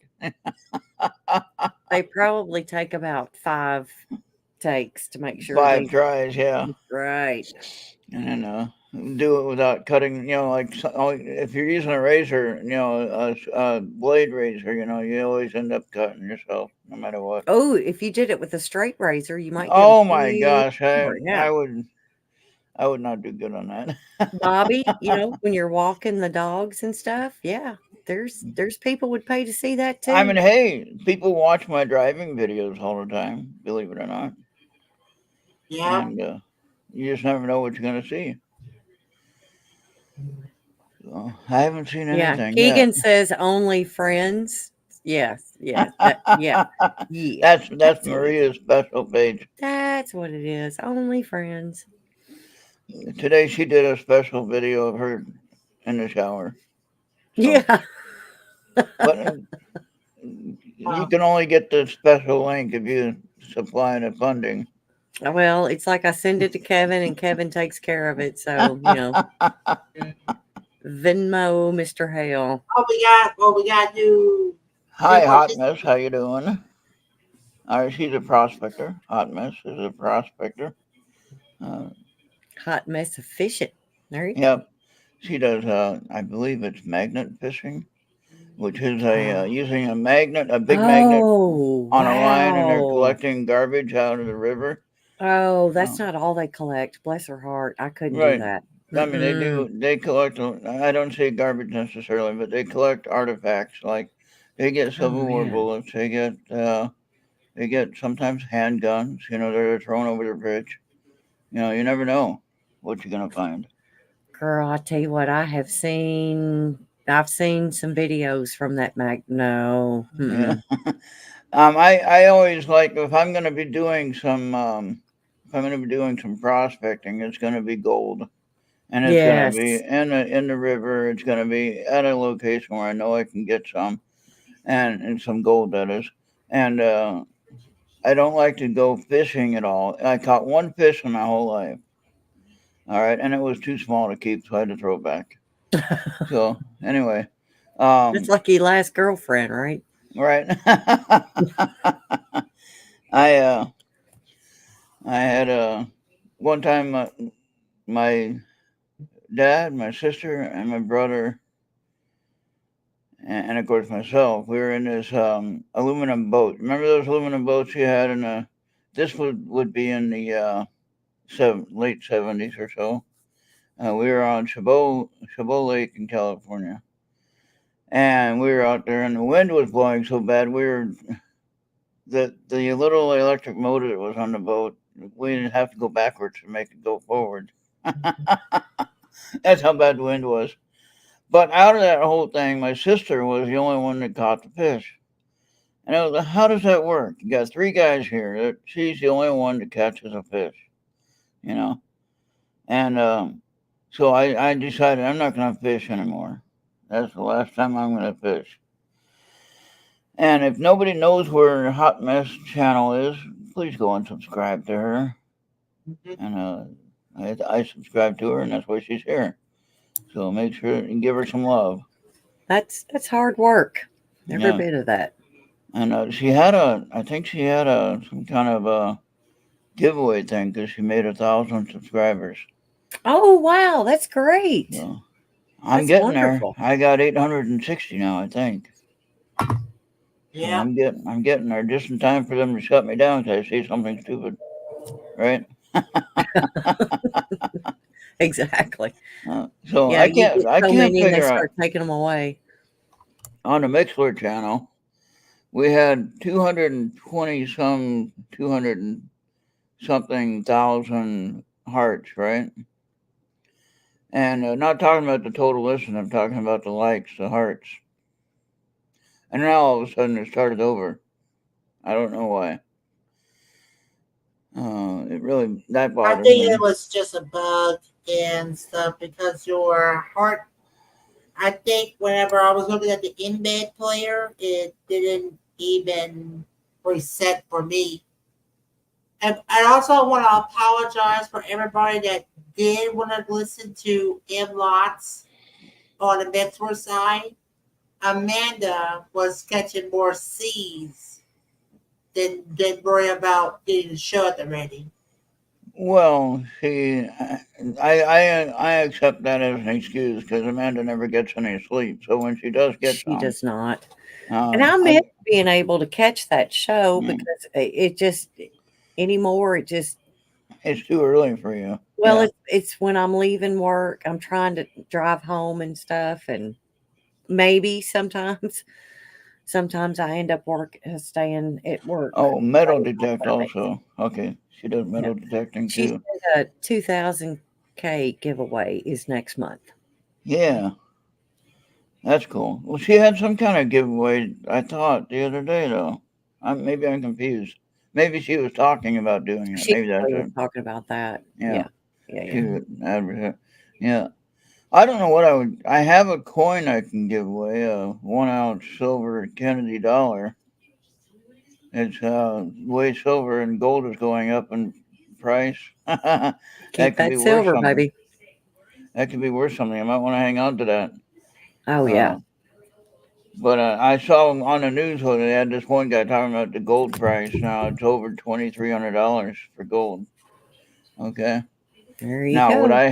They probably take about 5 takes to make sure. 5 tries, yeah. Right. And then do it without cutting, like if you're using a razor, a blade razor, you always end up cutting yourself no matter what. Oh, if you did it with a straight razor, you might. Oh my gosh, I would not do good on that. Bobby, when you're walking the dogs and stuff, yeah, there's people would pay to see that too. I mean, hey, people watch my driving videos all the time, believe it or not. Yeah. And you just never know what you're going to see. So, I haven't seen anything Keegan yet. says only friends. Yes. Yeah. That's Maria's special page. That's what it is. Only friends. Today she did a special video of her in the shower. So. Yeah. But you can only get the special link if you supply the funding. Well, it's like I send it to Kevin and Kevin takes care of it. So, Venmo, Mr. Hale. We got new. Hi, Hot Mess. How you doing? She's a prospector. Hot Mess is a prospector. Hot Mess of fishing. There you go. Yep. She does, I believe it's magnet fishing, which is using a magnet, a big magnet on a line, and they're collecting garbage out of the river. Oh, that's not all they collect. Bless her heart. I couldn't do that. I mean, they collect, I don't say garbage necessarily, but they collect artifacts. Like they get Civil War bullets. They get sometimes handguns, they're thrown over the bridge. You never know what you're going to find. Girl, I tell you what, I've seen some videos from that No. Yeah. I always like, if I'm going to be doing some, prospecting, it's going to be gold. And it's going to be in the river. It's going to be at a location where I know I can get some, and some gold, that is. And I don't like to go fishing at all. I caught one fish in my whole life. All right, and it was too small to keep, so I had to throw it back. So anyway, it's like your last girlfriend, right? Right. I had one time my dad, my sister, and my brother, and of course myself, we were in this aluminum boat. Remember those aluminum boats you had this would be in the late 70s or so. We were on Chabot Lake in California. And we were out there, and the wind was blowing so bad. The little electric motor that was on the boat, we didn't have to go backwards to make it go forward. That's how bad the wind was. But out of that whole thing, my sister was the only one that caught the fish. And I was like, how does that work? You got 3 guys here. She's the only one that catches a fish, you know. And so I decided I'm not going to fish anymore. That's the last time I'm going to fish. And if nobody knows where Hot Mess channel is, please go and subscribe to her. And I subscribe to her, and that's why she's here. So make sure and give her some love. That's hard work. Every Yeah. bit of that. And I think she had some kind of a giveaway thing because she made 1,000 subscribers. Oh wow, that's great. So I'm That's getting wonderful. there. I got 860 now, I think. Yeah. So I'm getting there just in time for them to shut me down because I say something stupid, right? Exactly. So Yeah, I you can't get so many and they figure out start taking them away. on the Mixler channel. We had 200 and something thousand hearts, right? And not talking about the total listen, I'm talking about the likes, the hearts. And now all of a sudden it started over. I don't know why. That bothers I think me. it was just a bug and stuff because your heart. I think whenever I was looking at the embed player, it didn't even reset for me. And I also want to apologize for everybody that did want to listen to M Lots on the Mixer side. Amanda was catching more C's than worry about getting the show at the ready. Well, see, I accept that as an excuse because Amanda never gets any sleep. So when she does get She some, does not. And I miss being able to catch that show because it just anymore. It's too early for you. Well, Yeah. it's when I'm leaving work. I'm trying to drive home and stuff, and maybe sometimes I end up staying at work. Oh, metal detect also. Okay, she does metal detecting She too. said a 2,000K giveaway is next month. Yeah, that's cool. Well, she had some kind of giveaway, I thought, the other day, though. Maybe I'm confused. Maybe she was talking about doing it. She Maybe that's was it. talking about that. Yeah. She Yeah. would advertise. Yeah. I don't know what I have a coin I can give away, a 1-ounce silver Kennedy dollar. It's way silver, and gold is going up in price. That Keep could be that worth silver, something. baby. That could be worth something. I might want to hang on to that. Oh yeah. But I saw on the news where they had this one guy talking about the gold price. Now it's over $2,300 for gold. Okay. There you Now go. I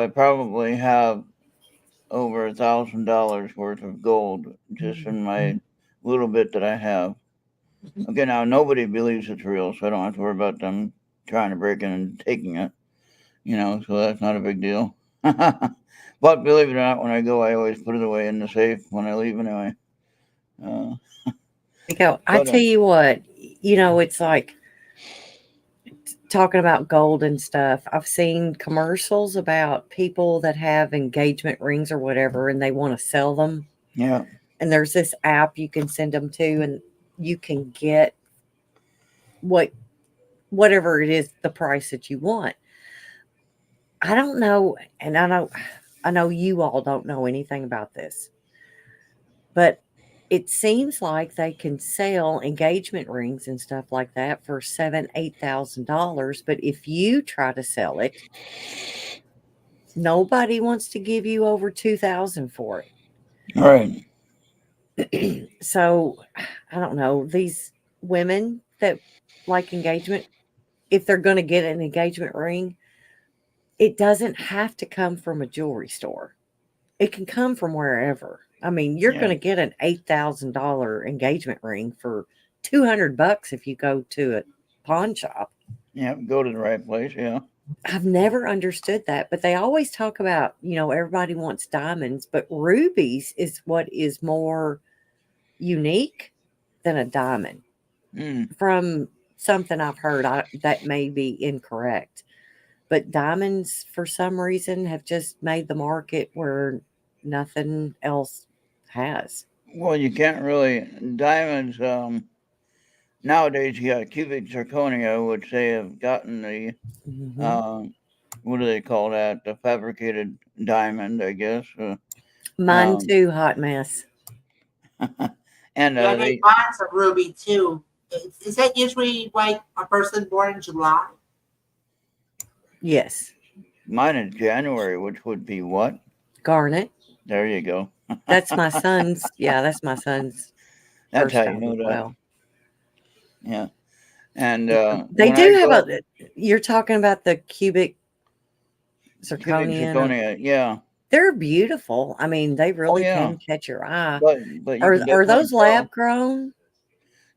probably have over $1,000 worth of gold just in my little bit that I have. Okay, now nobody believes it's real, so I don't have to worry about them trying to break in and taking it. So that's not a big deal. But believe it or not, when I go, I always put it away in the safe when I leave anyway. I tell you what, it's like talking about gold and stuff. I've seen commercials about people that have engagement rings or whatever, and they want to sell them. Yeah. And there's this app you can send them to, and you can get whatever it is, the price that you want. I don't know, and I know you all don't know anything about this, but it seems like they can sell engagement rings and stuff like that for $7,000-8,000. But if you try to sell it, nobody wants to give you over $2,000 for it. All right. So I don't know, these women that like engagement, if they're going to get an engagement ring, it doesn't have to come from a jewelry store. It can come from wherever. I mean, you're going to get an $8,000 engagement ring for $200 if you go to a pawn shop. Yeah, go to the right place. Yeah. I've never understood that, but they always talk about, everybody wants diamonds, but rubies is what is more unique than a diamond. From something I've heard, that may be incorrect, but diamonds for some reason have just made the market where nothing else has. Well, you can't really diamonds. Nowadays, you got cubic zirconia, which they have gotten the Hmm. what do they call that? The fabricated diamond, I guess. Mine too, hot mess. And Yeah, they they buy some ruby too. Is that usually like a person born in July? Yes. mine is January, which would be what? Garnet. There you go. That's my son's. Yeah, that's my son's That's how you birthstone know as that. well. Yeah. And They when I do have go you're talking about the cubic cubic zirconian, or zirconia, yeah. they're beautiful. I mean, they Oh really yeah. can catch your eye. But you Are can are definitely those tell. lab grown?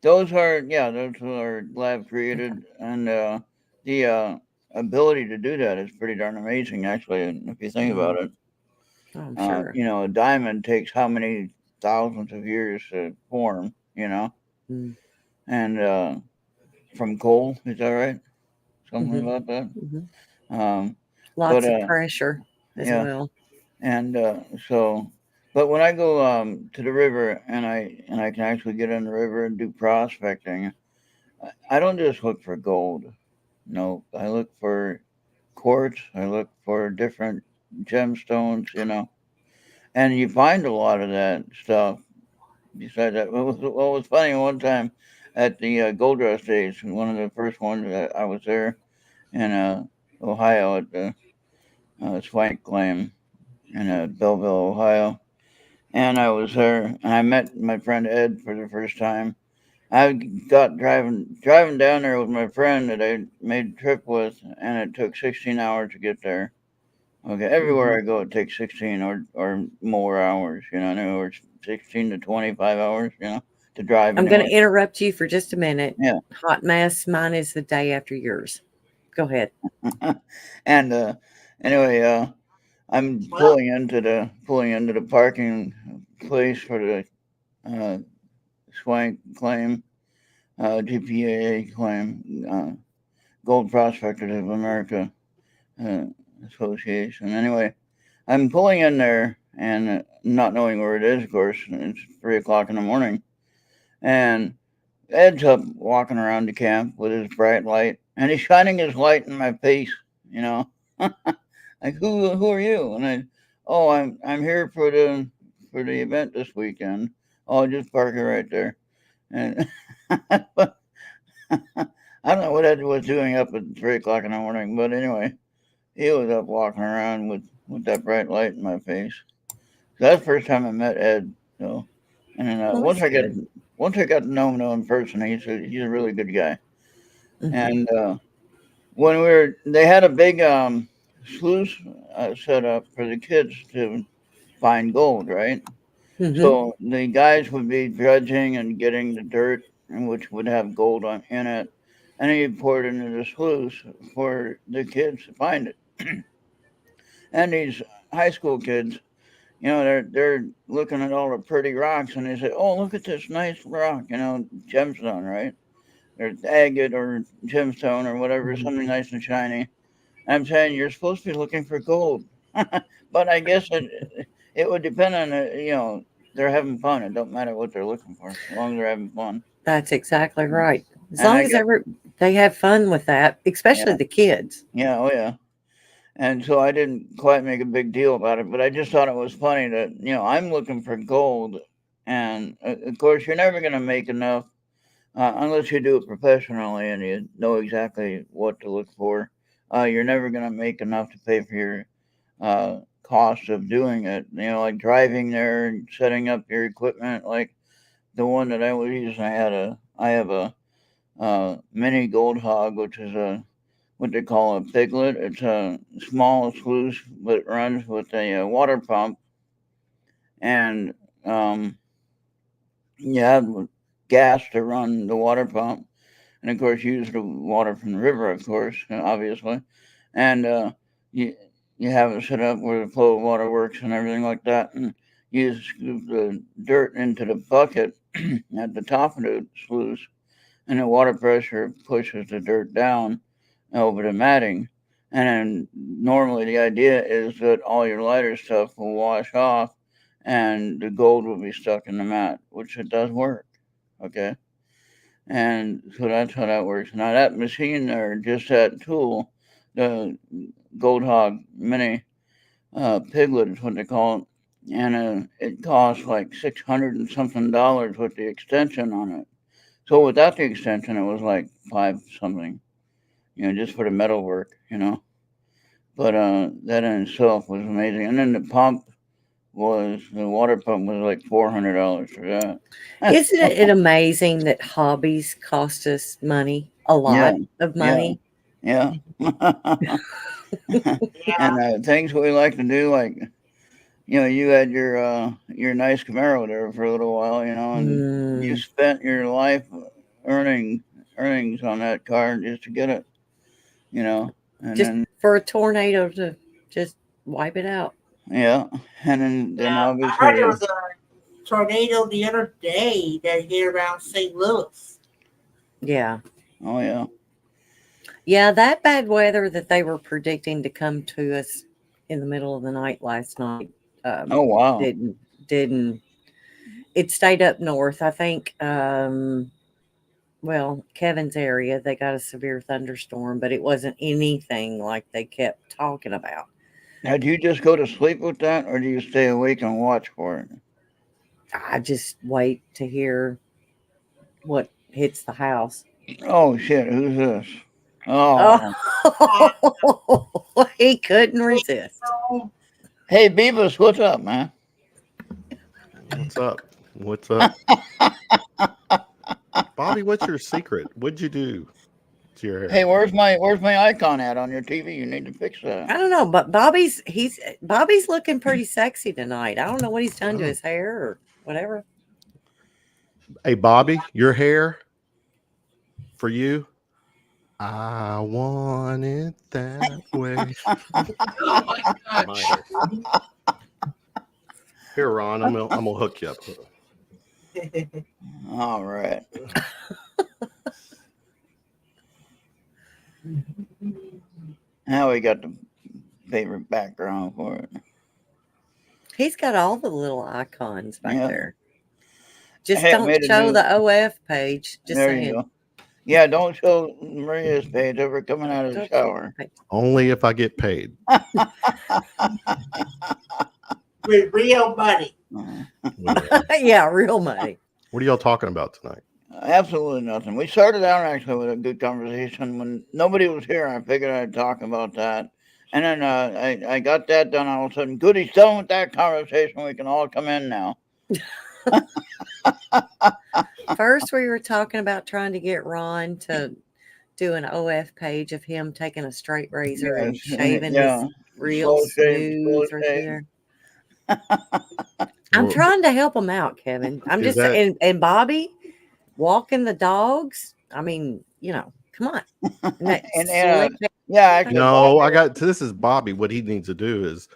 Those are lab Okay. created, and the ability to do that is pretty darn amazing, actually. And if you think Mm, about it, oh, I'm sure. a diamond takes how many thousands of years to form, Mm, and from coal, is that right? Something hmm. about that. Hmm. Um, but Lots of pressure as yeah, well. and so, but when I go to the river and I can actually get in the river and do prospecting, I don't just look for gold. No, I look for quartz. I look for different gemstones, and you find a lot of that stuff. Besides that, what was funny one time at the Gold Rush days, one of the first ones that I was there in Ohio at the Swank Claim in Belleville, Ohio, and I was there and I met my friend Ed for the first time. I got driving down there with my friend that I made a trip with, and it took 16 hours to get there. Okay, everywhere Hmm. I go, it takes 16 or more hours. In other words, 16 to 25 hours. To drive I'm going anyway. to interrupt you for just a minute. Yeah, Hot mess. Mine is the day after yours. Go ahead. and anyway, I'm Well, pulling into the parking place for the uh, Swank claim, GPAA claim, Gold Prospectors of America uh, Association. Anyway, I'm pulling in there and not knowing where it is. Of course, it's 3 o'clock in the morning, and Ed's up walking around the camp with his bright light, and he's shining his light in my face. You know, like who are you? And I'm here for the event this weekend. Oh, just park it right there. And I don't know what Ed was doing up at 3 o'clock in the morning, but anyway, he was up walking around with that bright light in my face. So that's the first time I met Ed. So, and then Well, that's good. once I got to know him in person, he's a really good guy. Hmm. And when they had a big sluice set up for the kids to find gold, right? Hmm. So the guys would be dredging and getting the dirt, which would have gold in it, and he poured it into the sluice for the kids to find it. And these high school kids, they're looking at all the pretty rocks, and they say, "Oh, look at this nice rock, gemstone, right? Or agate or gemstone or whatever, something Hmm. nice and shiny." I'm saying you're supposed to be looking for gold, but I guess it would depend on they're having fun. It don't matter what they're looking for, as long as they're having fun. That's exactly right. As And long I as got they have fun with that, especially yeah, the kids. yeah, oh yeah. And so I didn't quite make a big deal about it, but I just thought it was funny that I'm looking for gold, and of course you're never going to make enough unless you do it professionally and you know exactly what to look for. You're never going to make enough to pay for your cost of doing it. Like driving there and setting up your equipment. Like the one that I was using, I have a mini gold hog, which is what they call a piglet. It's a small sluice, but it runs with a water pump, and you have gas to run the water pump, and of course use the water from the river, of course, obviously. and you have it set up where the flow of water works and everything like that, and you scoop the dirt into the bucket at the top of the sluice, and the water pressure pushes the dirt down over the matting. And then normally the idea is that all your lighter stuff will wash off and the gold will be stuck in the mat, which it does work. Okay. And so that's how that works. Now that machine or just that tool, the Gold Hog Mini Piglet is what they call it, and it costs like $600 and something with the extension on it. So without the extension, it was like five something, just for the metal work, But that in itself was amazing. And then the water pump was like $400 for that. Isn't it amazing that hobbies cost us money, a lot of money? Yeah. And things we like to do, like, you had your nice Camaro there for a little while, and you spent your life earnings on that car just to get it, and just then for a tornado to just wipe it out. Yeah, and then obviously I heard there was a tornado the other day that hit around St. Louis. Yeah. Oh yeah. Yeah, that bad weather that they were predicting to come to us in the middle of the night last night. Oh wow. Didn't. It stayed up north. I think. Kevin's area, they got a severe thunderstorm, but it wasn't anything like they kept talking about. Now, do you just go to sleep with that, or do you stay awake and watch for it? I just wait to hear what hits the house. Oh shit! Who's this? Oh, he couldn't resist. Hey, Beavis, what's up, man? What's up? Bobby, what's your secret? What'd you do to your hair? Hey, where's my icon at on your TV? You need to fix that. I don't know, but Bobby's looking pretty sexy tonight. I don't know what he's done to his hair or whatever. Hey, Bobby, your hair for you. I want it that way. Oh my God. Here, Ron, I'm gonna hook you up. All right. Now we got the favorite background for it. He's got all the little icons back there. Just Hey, don't show the OF page. Just there saying. You go. Yeah, don't show Maria's page ever coming out of the shower. Only if I get paid. With real money. Yeah, real money. What are y'all talking about tonight? Absolutely nothing. We started out actually with a good conversation. When nobody was here, I figured I'd talk about that. And then I got that done. All of a sudden, good, he's done with that conversation. We can all come in now. First, we were talking about trying to get Ron to do an OF page of him taking a straight razor and shaving his real smooth right there. I'm trying to help him out, Kevin. I'm just saying, and Bobby walking the dogs. I mean, come on. Actually, no, this is Bobby. What he needs to do is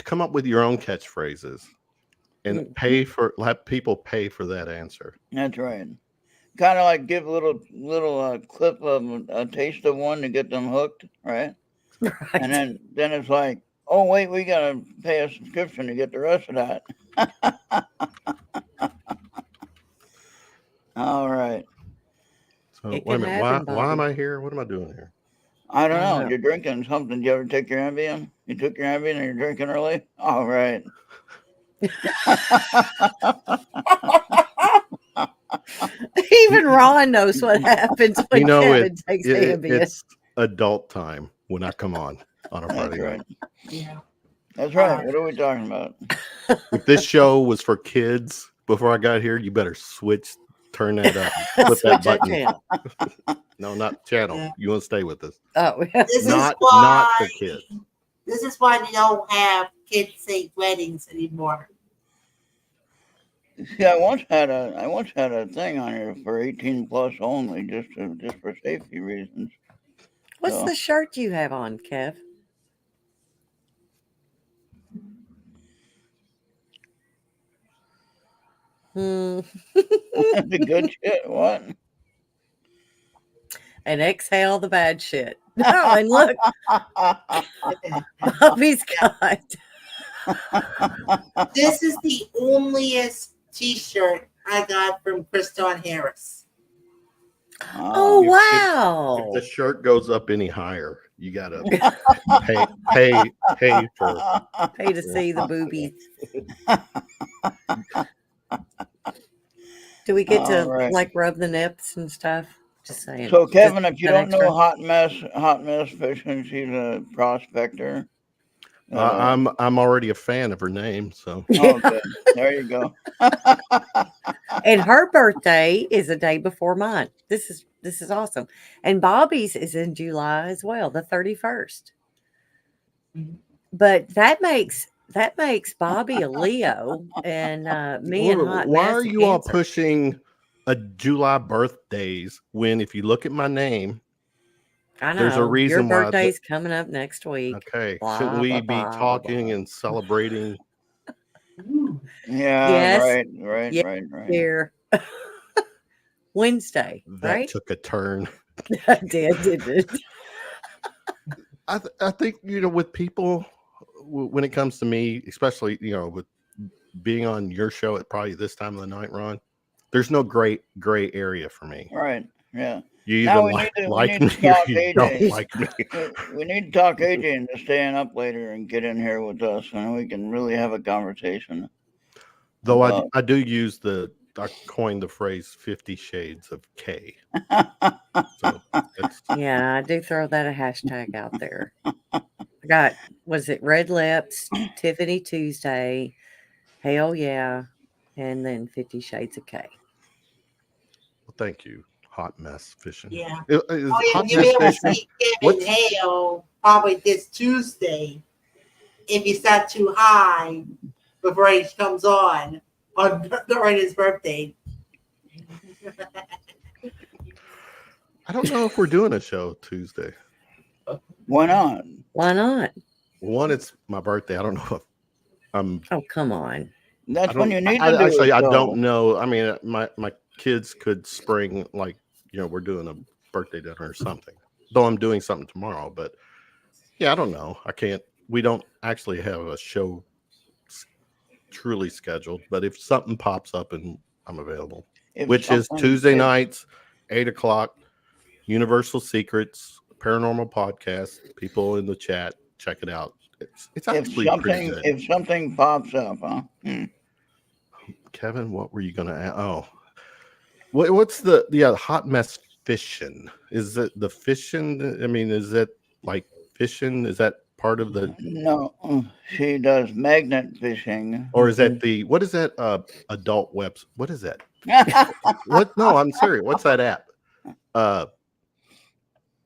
come up with your own catchphrases and let people pay for that answer. That's right. Kind of like give a little clip of a taste of one to get them hooked, right? Right. And then it's like, oh wait, we gotta pay a subscription to get the rest of that. All right. So wait a minute. Why am I here? What am I doing here? I don't know. You're drinking something. Did you ever take your Ambien? You took your Ambien and you're drinking early? All right. Even Ron knows what happens when Kevin takes Ambien. It's adult time when I come on a Friday night. Yeah. That's right. What are we talking about? If this show was for kids before I got here, you better turn that up. Flip that button. No, not channel. Yeah. You want to stay with us. Oh, not for kids. This is why we don't have kid-safe weddings anymore. See, I once had a thing on here for 18 plus only, just for safety reasons. What's So, the shirt you have on, Kev? the good shit. What? And exhale the bad shit. Oh, and look, Bobby's got. This is the onlyest T-shirt I got from Kriston Harris. Oh, If wow. the shirt goes up any higher, you gotta pay for. Pay to see the boobies. Do we get to Right. like rub the nips and stuff? Just saying. So, Kevin, Just if you that don't extra. know Hot Mess Fishing, she's a prospector. I'm already a fan of her name, so Oh, good. There you go. And her birthday is a day before mine. This is awesome. And Bobby's is in July as well, the 31st. But that makes Bobby a Leo, and me and Hot why Mess are a you all Cancer. pushing a July birthdays when, if you look at my name, I know there's a reason your why birthday's coming up next week. okay, Blah, shouldn't we blah, be blah, talking blah. and celebrating? Yeah, Yes. right. Here. Wednesday, That right? took a turn. I did, didn't it? I think, with people, when it comes to me, especially, with being on your show at probably this time of the night, Ron, there's no gray area for me. Right. Yeah. You Now either we like need me to or talk you don't AJ. like me. We need to talk AJ into staying up later and get in here with us, and we can really have a conversation. Though I do use I coined the phrase 50 Shades of K. So Yeah, I do throw that a hashtag out there. I got, was it Red Lips, Tiffany Tuesday, Hell Yeah, and then 50 Shades of K. well, thank you, Hot Mess Fishing. Yeah. Is Oh, yeah, Hot you'll be Mess able to Fishing? see Kevin What's- Hale probably this Tuesday if he's not too high before he comes on during his birthday. I don't know if we're doing a show Tuesday. Why not? Why not? One, it's my birthday. I don't know if I'm. Oh, come on. That's I when don't- you need I, to do actually, it. I though. don't know. I mean, my kids could spring like we're doing a birthday dinner or something. Though I'm doing something tomorrow, but yeah, I don't know. I can't. We don't actually have a show truly scheduled, but if something pops up and I'm available, If which is something- Tuesday if- nights, 8:00, Universal Secrets Paranormal Podcast. People in the chat, check it out. It's If actually pretty good. If something pops up, huh? Kevin, what were you gonna ask? Oh, what's the Hot Mess Fishing? Is it the fishing? I mean, is it like fishing? Is that part of the, No, she does magnet fishing. or is that what is that adult webs? What is that? What? No, I'm serious. What's that app?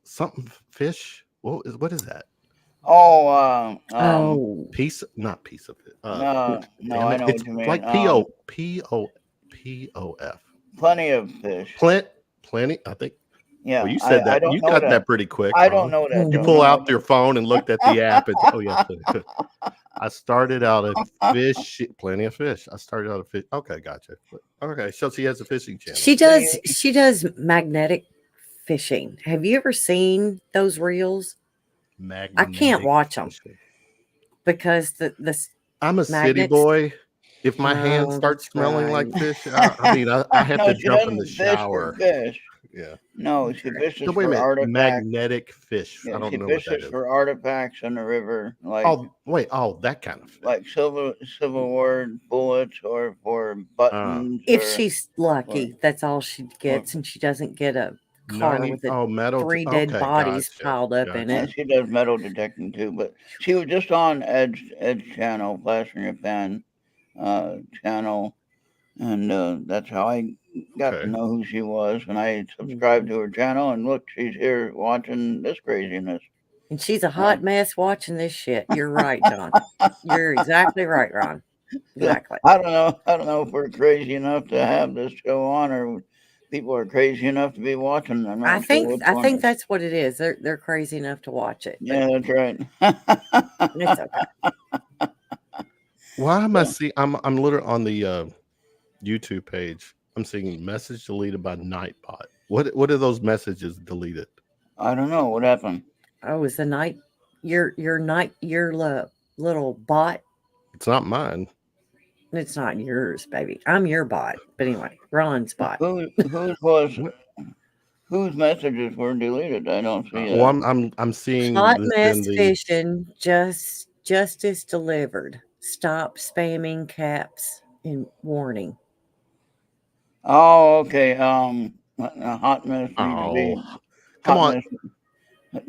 Something fish. What is that? Oh, Not piece of it. no, damn I it. know It's what you mean. like POF. Plenty of fish. Plenty. I think. Yeah, Well, you said I that. don't You know got that. that pretty quick. I Ron. don't know that. You You though. pull No, out your phone and looked at the app. And oh yeah. I started out a fish. Plenty of fish. I started out a fish. Okay, gotcha. Okay, so she has a fishing channel. She does magnetic fishing. Have you ever seen those reels? I can't watch them because the I'm a city magnets- boy. If my hands Oh, start that's smelling right. like fish, I have No, to she jump in the doesn't fish for shower. Fish. Yeah. No, she fishes So wait a for minute. artifacts. Magnetic fish. Yeah, I don't she know what that fishes is. for artifacts in the river, like That kind of fish. like Civil War bullets or for buttons. if or, she's lucky, that's all she gets, and she doesn't get a car with metal. 3 dead bodies piled up in and it. she does metal detecting too. But she was just on Ed's channel, Flash in Your Pan channel, and that's how I got to know who she was. And I subscribed to her channel, and look, she's here watching this craziness. And she's a hot mess watching this shit. You're right, John. You're exactly right, Ron. Exactly. I don't know if we're crazy enough to have this show on, or people are crazy enough to be watching. I'm I not sure which one. think that's what it is. They're crazy enough to watch it. Yeah, that's right. It's okay. Why am I see? I'm literally on the YouTube page. I'm seeing message deleted by Nightbot. What are those messages deleted? I don't know what happened. Oh, is the night your little bot? Uh, It's not mine. It's not yours, baby. I'm your bot. But anyway, Ron's bot. Whose messages were deleted? I don't see. Well, I'm seeing Hot this mess in the. fishing. Justice delivered. Stop spamming caps in warning. Oh, okay. Hot mess needs to be. Oh, come on.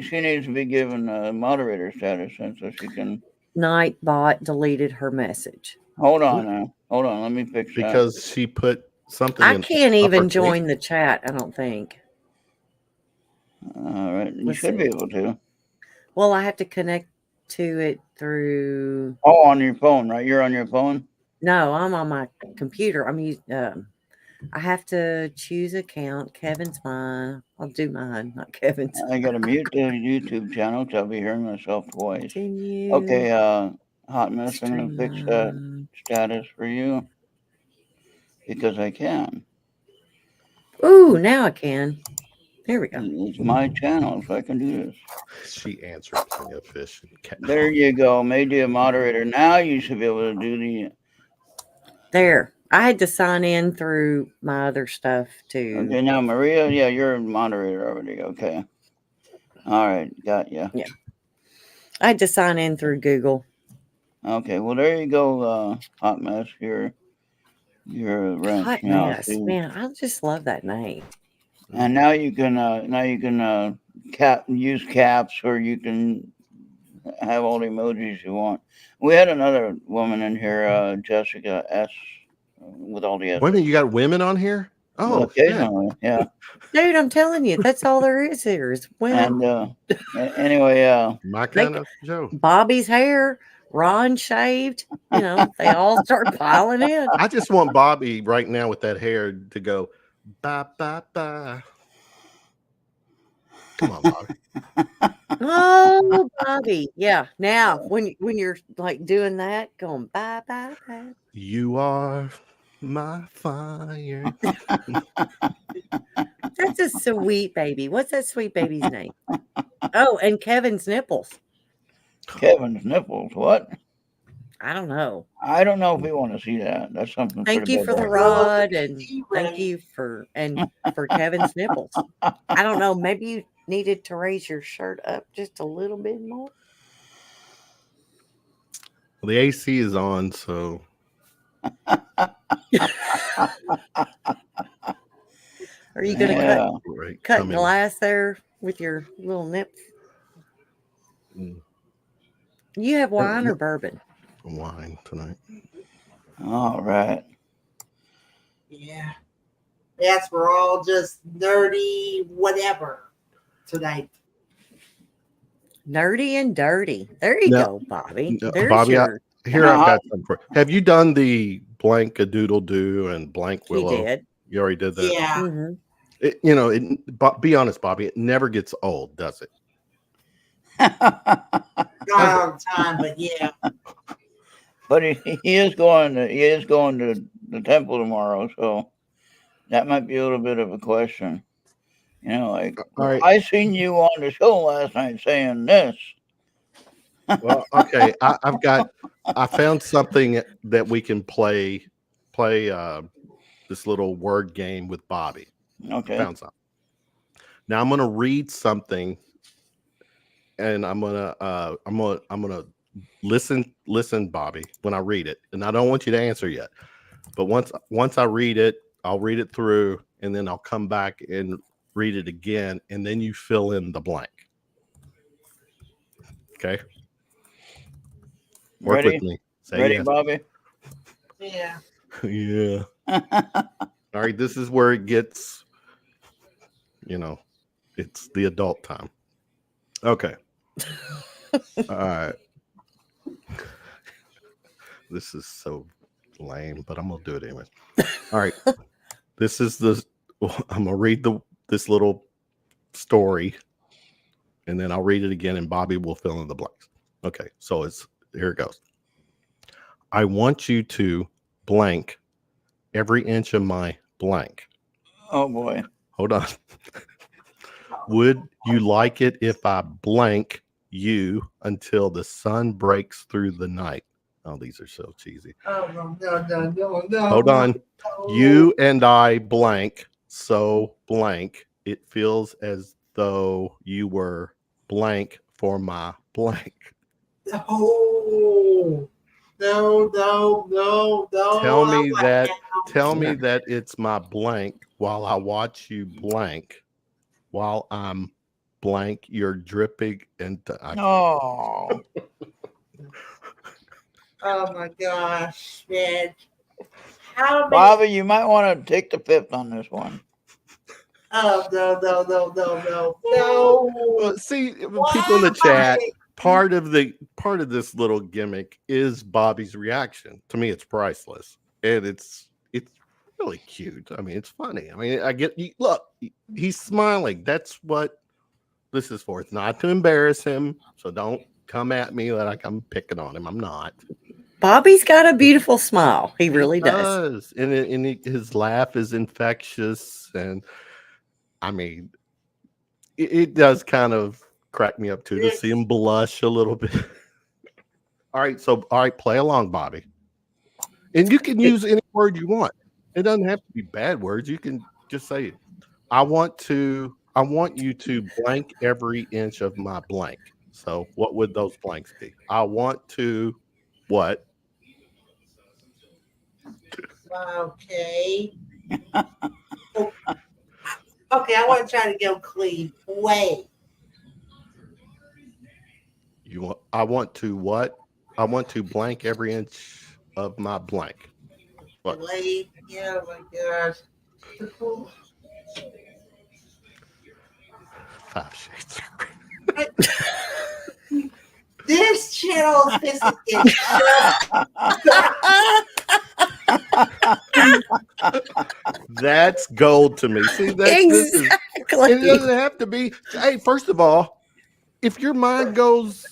She needs to be given a moderator status, and so she can. Nightbot deleted her message. Hold on now. Hold on. Let me fix that. Because she put something. I in can't even uppercase. join the chat. I don't think. All right, you Let's should see. be able to. Well, I have to connect to it through. Oh, on your phone, right? You're on your phone. No, I'm on my computer. I'm using. I have to choose account. Kevin's mine. I'll do mine, not Kevin's. I gotta mute the YouTube channel because I'll be hearing myself twice. Continue. Okay, hot mess. I'm gonna fix that status for you because I can. Ooh, now I can. There we go. It's my channel, so I can do this. She answered plenty of fish. There you go. Made you a moderator. Now you should be able to do the. There. I had to sign in through my other stuff too. Okay, now Maria, yeah, you're a moderator already. Okay. All right, got you. Yeah. I had to sign in through Google. Okay, well there you go, hot mess. You're a wrench. Hot now, mess, see? man. I just love that name. And now you can use caps, or you can have all the emojis you want. We had another woman in here, Jessica S, with all the S. Wait a minute, you got women on here? Oh, occasionally, yeah. Dude, I'm telling you, that's all there is here is women. And anyway, my kind of Joe. Bobby's hair, Ron shaved. You know, they all start piling in. I just want Bobby right now with that hair to go bye bye bye. Come on, Bobby. Oh, Bobby. Yeah. Now, when you're like doing that, going bye bye bye. You are my fire. That's a sweet baby. What's that sweet baby's name? Oh, and Kevin's nipples. Kevin's nipples. What? I don't know. I don't know if we want to see that. That's something. Thank you for the rod, and thank you for Kevin's nipples. I don't know. Maybe you needed to raise your shirt up just a little bit more. Well, the AC is on, so. Are you going to cut coming. glass there with your little nips? Mm. You have wine or bourbon? Wine tonight. All right. Yeah. Yes, we're all just nerdy, whatever tonight. Nerdy and dirty. There you go, Bobby. There's Bobby, your... I've got something for you. Have you done the blank a doodle do and blank willow? He did. You already did that? Yeah. Mm-hmm. Be honest, Bobby, it never gets old, does it? Not all the time, but yeah. But he is going to the temple tomorrow, so that might be a little bit of a question. You know, like, all right. I seen you on the show last night saying this. Well, okay. I found something that we can play this little word game with Bobby. Okay. Found something. Now I'm gonna read something, and I'm gonna listen, Bobby, when I read it. And I don't want you to answer yet. But once I read it, I'll read it through, and then I'll come back and read it again, and then you fill in the blank. Okay? Work Ready? with me. Say Ready, yes. Bobby? Yeah. Yeah. All right, this is where it gets, it's the adult time. Okay. All right. This is so lame, but I'm going to do it anyway. All right. This is I'm gonna read this little story, and then I'll read it again, and Bobby will fill in the blanks. Okay, so here it goes. I want you to blank every inch of my blank. Oh boy. Hold on. Would you like it if I blank you until the sun breaks through the night? Oh, these are so cheesy. Oh, no. Hold on. You and I blank, so blank. It feels as though you were blank for my blank. Oh, no. Tell me that it's my blank while I watch you blank. While I'm blank, you're dripping into. Oh. Oh my gosh, man. How many? Bobby, you might want to take the fifth on this one. Oh, no. Well, see, people in the chat, part of this little gimmick is Bobby's reaction. To me, it's priceless, and it's really cute. I mean, it's funny. I mean, look, he's smiling. That's what this is for. It's not to embarrass him, so don't come at me like I'm picking on him. I'm not. Bobby's got a beautiful smile. He really does. And his laugh is infectious, and I mean, it does kind of crack me up too to see him blush a little bit. All right, play along, Bobby. And you can use any word you want. It doesn't have to be bad words. You can just say, I want you to blank every inch of my blank. So what would those blanks be? I want to what? Okay. Okay, I want to try to go clean. Wait. I want to what? I want to blank every inch of my blank. What? Wait. Yeah, oh my gosh. 5 Shades. This channel is That's gold to me. See, Exactly. It doesn't have to be. Hey, first of all, if your mind goes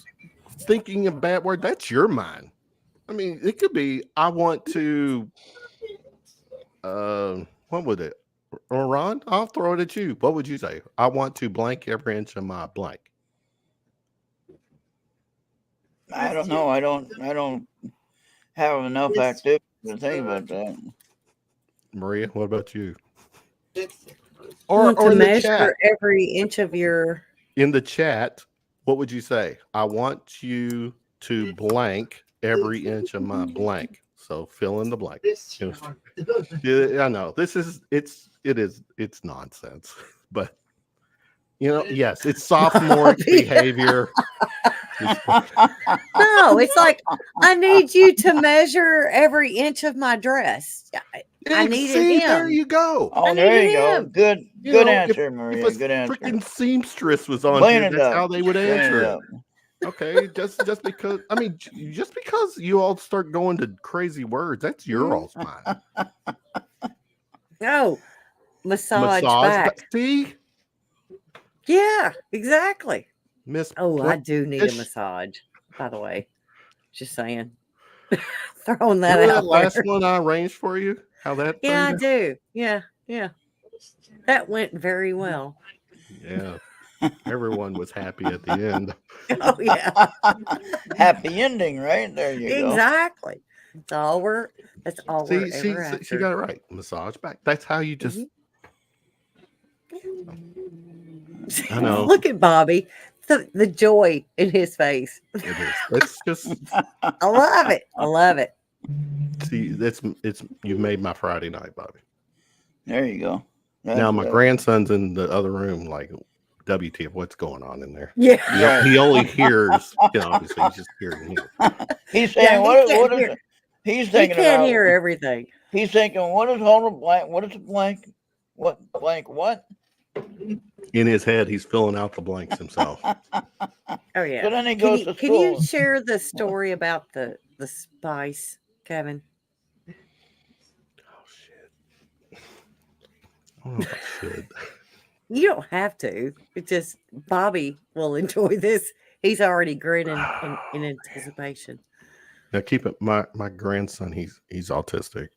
thinking a bad word, that's your mind. I mean, it could be, I want to, what would it? Or Ron, I'll throw it at you. What would you say? I want to blank every inch of my blank. I don't know. I don't have enough activity to think about that. Maria, what about you? Or Or in the measure chat. every inch of your. In the chat, what would you say? I want you to blank every inch of my blank. So fill in the blank. Yeah, I know. It's nonsense. But yes, it's sophomore behavior. No, it's like, I need you to measure every inch of my dress. I needed him. There you go. Oh, there you go. Good answer, Maria. If Good answer. Freaking seamstress was on Clean here, it that's up. how they would Clean answer it it. up. Okay, just because just because you all start going to crazy words, that's your all's mind. No, massage back. See? Yeah, exactly. Miss. I do need a massage, by the way. Just saying. Throwing that Remember out that last there. one I arranged for you? How that? Yeah, I turned out? do. Yeah. That went very well. Yeah. Everyone was happy at the end. Oh yeah. Happy ending, right? There you go. Exactly. That's all we're See, ever after. she got it right. Massage back. That's how you just. I know. Look at Bobby. The joy in his face. It is. It's just. I love it. See, you've made my Friday night, Bobby. There you go. Now my grandson's in the other room, like, WTF, what's going on in there? Yeah. He only hears, obviously he's just hearing here. He's saying, what is it? He's thinking he can't hear everything. He's thinking, what is hold a blank? What is a blank? What blank? What? In his head, he's filling out the blanks himself. Oh yeah. So then he goes to school. Can you share the story about the spice, Kevin? Oh shit! I don't know if I should. You don't have to. It's just Bobby will enjoy this. He's already grinning in anticipation. Now keep it. My grandson. He's autistic,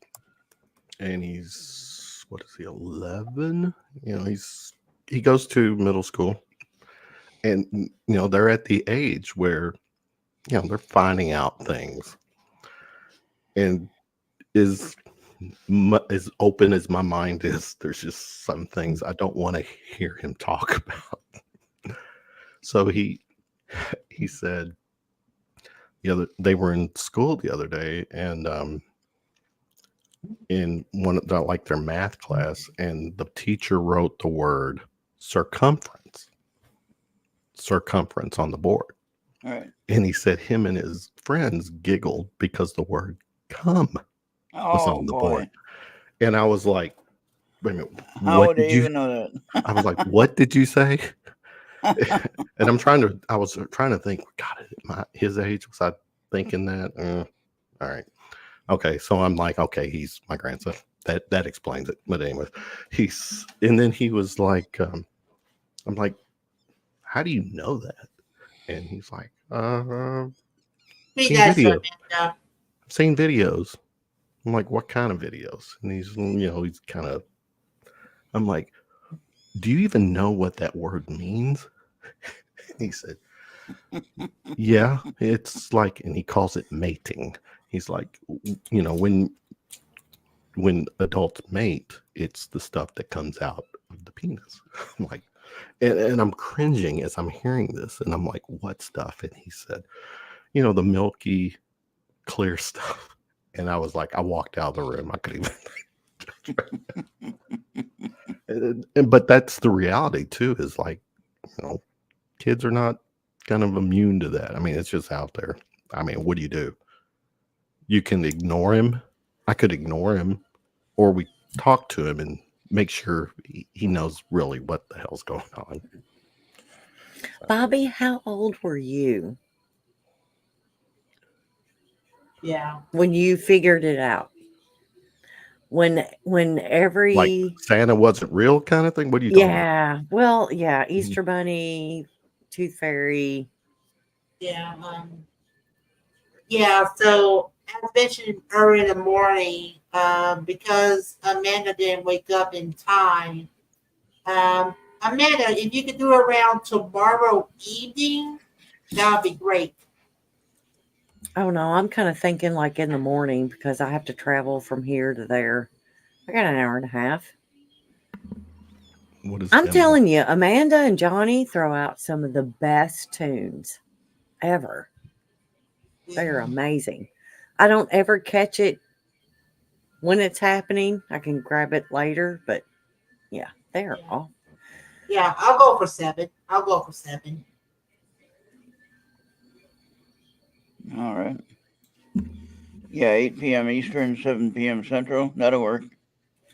and he's what is he? 11. You know, he goes to middle school, and they're at the age where they're finding out things, and as open as my mind is, there's just some things I don't want to hear him talk about. So he said, they were in school the other day, and in one of their math class, and the teacher wrote the word circumference on the board. All right. And he said him and his friends giggled because the word "come" was on the board. And I was like, wait a minute, how would they even know that? I was like, what did you say? And I was trying to think, God, at his age, was I thinking that? All right. Okay. So I'm like, okay, he's my grandson. That explains it. But anyway, and then he was like, I'm like, how do you know that? And he's like, We got video. I've seen videos. I'm like, what kind of videos? And he's kind of, I'm like, do you even know what that word means? He said, yeah, it's like, and he calls it mating. He's like, when adults mate, it's the stuff that comes out of the penis. I'm like, and I'm cringing as I'm hearing this, and I'm like, what stuff? And he said, the milky, clear stuff. And I was like, I walked out of the room. I couldn't even. But that's the reality too. Is like, kids are not kind of immune to that. I mean, it's just out there. I mean, what do? You can ignore him. I could ignore him, or we talk to him and make sure he knows really what the hell's going on. Bobby, how old were you? Yeah. When you figured it out? When every like Santa wasn't real kind of thing? What are you talking about? Yeah. Well, yeah, Easter Bunny, Tooth Fairy. Yeah. Yeah. So as mentioned early in the morning, because Amanda didn't wake up in time. Amanda, if you could do it around tomorrow evening, that would be great. Oh no, I'm kind of thinking like in the morning because I have to travel from here to there. I got an hour and a half. I'm telling you, Amanda and Johnny throw out some of the best tunes ever. They're amazing. I don't ever catch it when it's happening. I can grab it later, but yeah, they are all. Yeah, I'll go for 7. All right. Yeah, 8 p.m. Eastern, 7 p.m. Central. That'll work.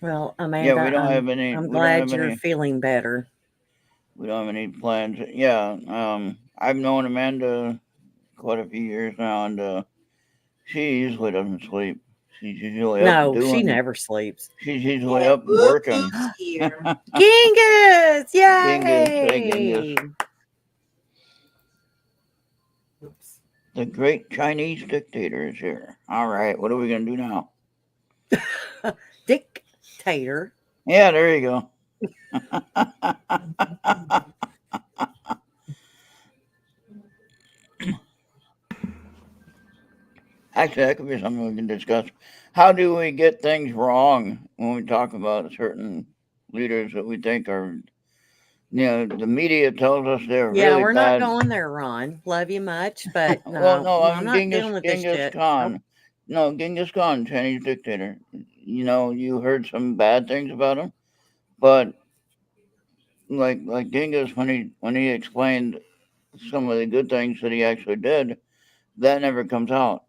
Well, Amanda, yeah, we don't have any. I'm glad you're feeling better. We don't have any plans. Yeah, I've known Amanda quite a few years now, and she usually doesn't sleep. She's usually up doing. She never sleeps. She's usually up working. Genghis! Yay! Genghis. The great Chinese dictator is here. All right, what are we going to do now? Dictator? Yeah, there you go. Actually, that could be something we can discuss. How do we get things wrong when we talk about certain leaders that we think are, the media tells us they're really bad. Yeah, we're not going there, Ron. Love you much, but no. Well, no, I'm not dealing with Genghis this shit. Khan. Nope. No, Genghis Khan, Chinese dictator. You heard some bad things about him, but like Genghis, when he explained some of the good things that he actually did, that never comes out.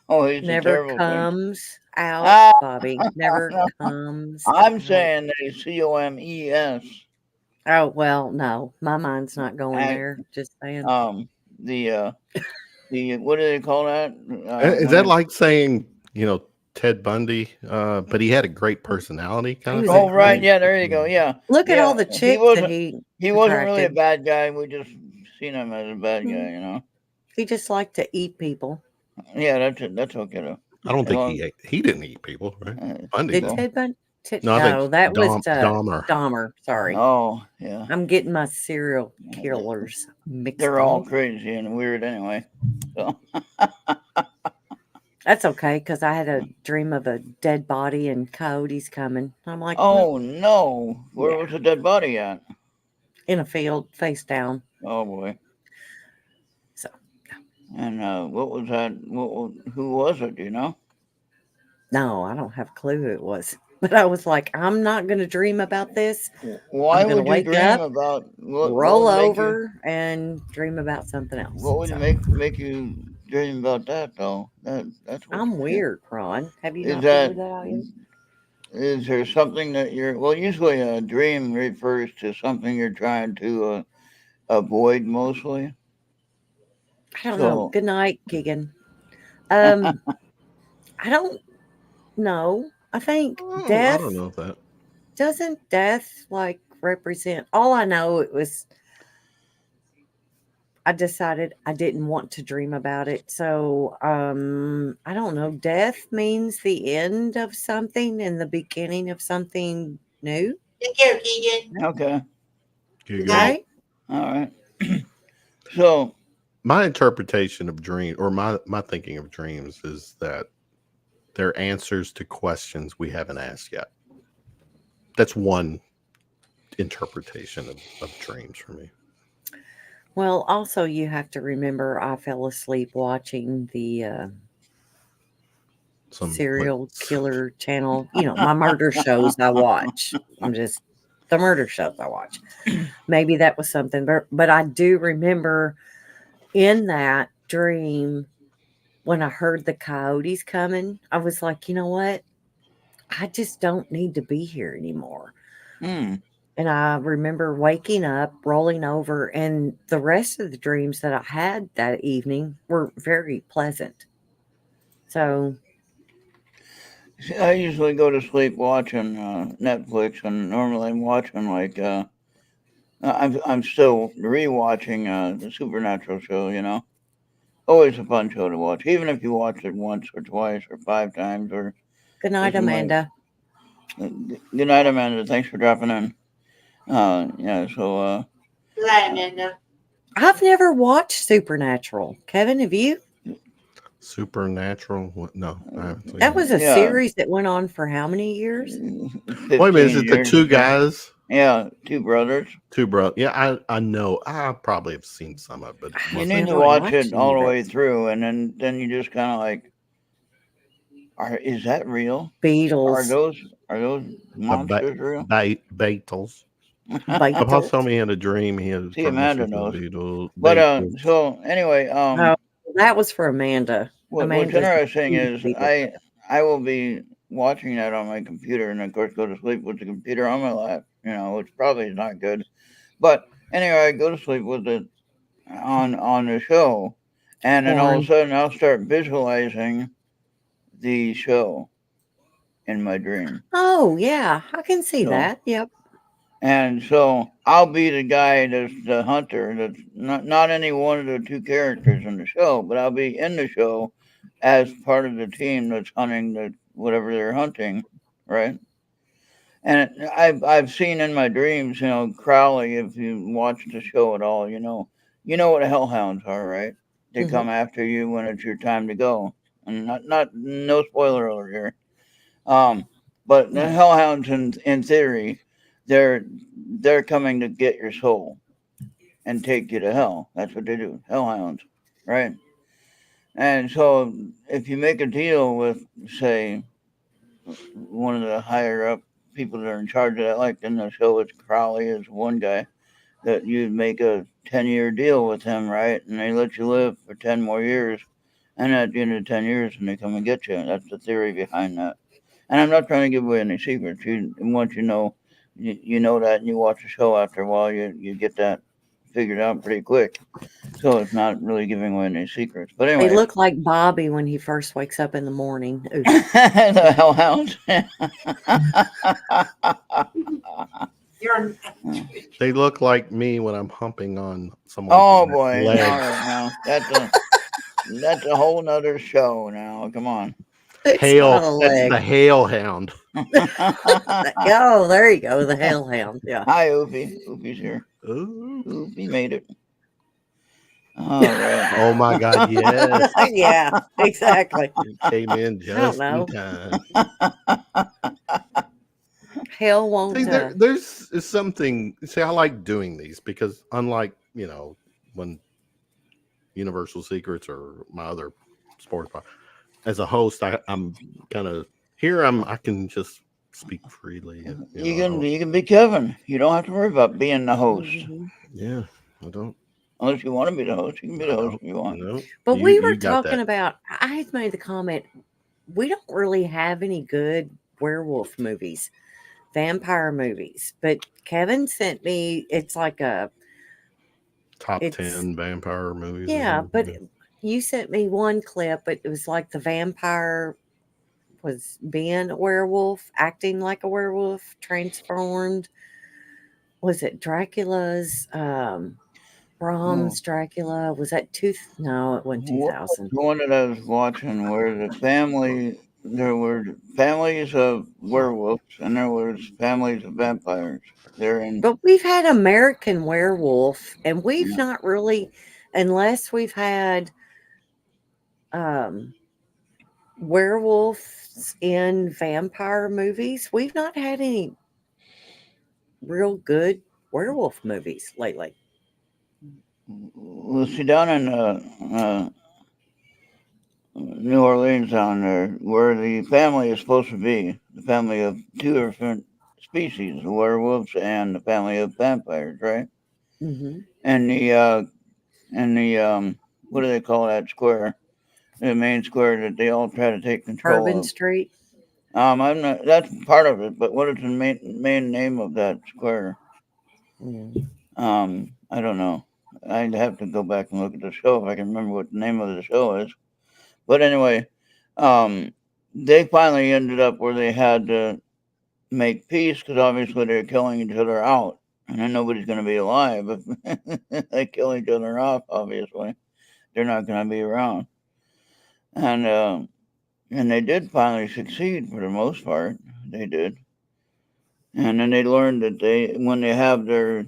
always never comes out, Bobby. Never comes. I'm saying they COMES. Oh well, no, my mind's not going there. Just saying. The what do they call that? Is that like saying Ted Bundy, but he had a great personality, kind He of was a thing. Oh, right. great- Yeah, there you go. Yeah. Look at Yeah, all the he chicks that wasn't. he He wasn't really a attracted. bad guy. We just seen him as a bad guy, Mhm. you know. He just liked to eat people. Yeah, that's it. That's okay though. I don't As think long- he ate. He didn't eat people, right? Bundy Did did. Ted Bundy? No, I think that was Dahmer. Dahmer. Sorry. Oh, yeah. I'm getting my serial killers mixed They're all up. crazy and weird anyway. So That's okay, because I had a dream of a dead body and coyotes coming. I'm like, oh no. Where Yeah. was the dead body at? in a field, face down. Oh boy. So, And what was that? Who was it? Do you know? no, I don't have a clue who it was. But I was like, I'm not going to dream about this. Why I'm gonna would you wake dream up, about what roll would make you, over, and dream about something else. what would So, make you dream about that though? That's what I'm weird, Ron. Have you Is not that figured that out yet? is there something that you're usually a dream refers to something you're trying to avoid mostly. I don't know. So Good night, Keegan. I don't know. I think Oh, I death don't know that. doesn't death like represent. All I know it was. I decided I didn't want to dream about it. So I don't know. Death means the end of something and the beginning of something new, Take care, Keegan. okay, You Good go. night. right? all right. So My interpretation of dream, or my thinking of dreams, is that they're answers to questions we haven't asked yet. That's one interpretation of dreams for me. Well, also you have to remember I fell asleep watching the Some serial killer channel. You know, my murder shows I watch. I'm just the murder shows I watch. Maybe that was something, but I do remember in that dream when I heard the coyotes coming, I was like, you know what? I just don't need to be here anymore. And I remember waking up, rolling over, and the rest of the dreams that I had that evening were very pleasant. So, I usually go to sleep watching Netflix, and normally I'm watching like I'm still rewatching the Supernatural show. You know, always a fun show to watch, even if you watch it once or twice or 5 times or good night, as you might. Amanda. Good night, Amanda. Thanks for dropping in. Yeah. So Good night, Amanda. I've never watched Supernatural. Kevin, have you? Supernatural. What? No, I haven't seen That was a Yeah. series that went on for how many years? 15 Wait a minute, is it the years two or so. guys? Yeah, two brothers. Two bro. Yeah, I know. I probably have seen some of it. But it I've You wasn't- need to never watch watched it any all of the it. way through, and then you just kind of like, is that real? Are Beatles. those monsters real? Beatles. My Beatles. boss told me he had a dream. He had See, from Amanda listening to knows. the Beatles. But Beatles. so anyway, No, that was for Amanda. what's Amanda's interesting huge is Beatles. I will be watching that on my computer, and of course go to sleep with the computer on my lap. You know, which probably is not good. But anyway, I go to sleep with it on the show, and then all of Porn. a sudden I'll start visualizing the show in my dream. Oh, yeah. I can see So that. Yep. and so I'll be the guy that's the hunter. That's not any one of the two characters in the show, but I'll be in the show as part of the team that's hunting the whatever they're hunting, right? And I've seen in my dreams, you know, Crowley. If you watch the show at all, you know what hellhounds are, right? They Hmm. come after you when it's your time to go, and not no spoiler alert here. But the hellhounds, in theory, they're coming to get your soul and take you to hell. That's what they do, hellhounds, right? And so if you make a deal with, say, one of the higher up people that are in charge of that, like in the show, it's Crowley is one guy, that you make a 10-year deal with him, right? And they let you live for 10 more years. And at the end of 10 years, and they come and get you. That's the theory behind that. And I'm not trying to give away any secrets. Once you know that, and you watch the show after a while, you get that figured out pretty quick. So it's not really giving away any secrets. But They anyway, look like Bobby when he first wakes up in the morning. Ooh. the hellhounds. You're They look like me when I'm humping on someone's Oh boy! leg. All right, now that's a whole nother show. Now, come on. It's Hail. not a That's leg. the hail hound. Oh, there you go. The hellhound. Yeah. Hi, Oopie. Oopie's here. Ooh. Oopie made it. All right. Oh my God! Yes, Yeah, exactly. you came in just in time. Hell won't. See, there's something. See, I like doing these because unlike when Universal Secrets or my other sports, as a host, I'm kind of here. I can just speak freely. And, You can be Kevin. You don't have to worry about being the host. Mhm. Yeah, I don't. Unless you want to be the host, you can be the host if you want. No, But we were you got talking that. about. I had made the comment. We don't really have any good werewolf movies, vampire movies. But Kevin sent me. It's like a Top it's- 10 vampire movies. or yeah. But something. you sent me one clip. But it was like the vampire was being a werewolf, acting like a werewolf, transformed. Was it Dracula's? Brahms Dracula. Was that No, it wasn't What was 2000. the one that I was watching where there were families of werewolves and there was families of vampires. They're in. But we've had American Werewolf, and we've Yeah. not really, unless we've had werewolves in vampire movies, we've not had any real good werewolf movies lately. Well, see, down in New Orleans, down there, where the family is supposed to be, the family of two different species, the werewolves and the family of vampires, right? Mm-hmm. And the what do they call that square? The main square that they all try to take control Bourbon of. Street. I'm not. That's part of it, but what is the main name of that square? Mm. I don't know. I'd have to go back and look at the show if I can remember what the name of the show is. But anyway, they finally ended up where they had to make peace because obviously they're killing each other out, and then nobody's going to be alive if they kill each other off. Obviously, they're not going to be around, and they did finally succeed for the most part. They did, and then they learned that when they have their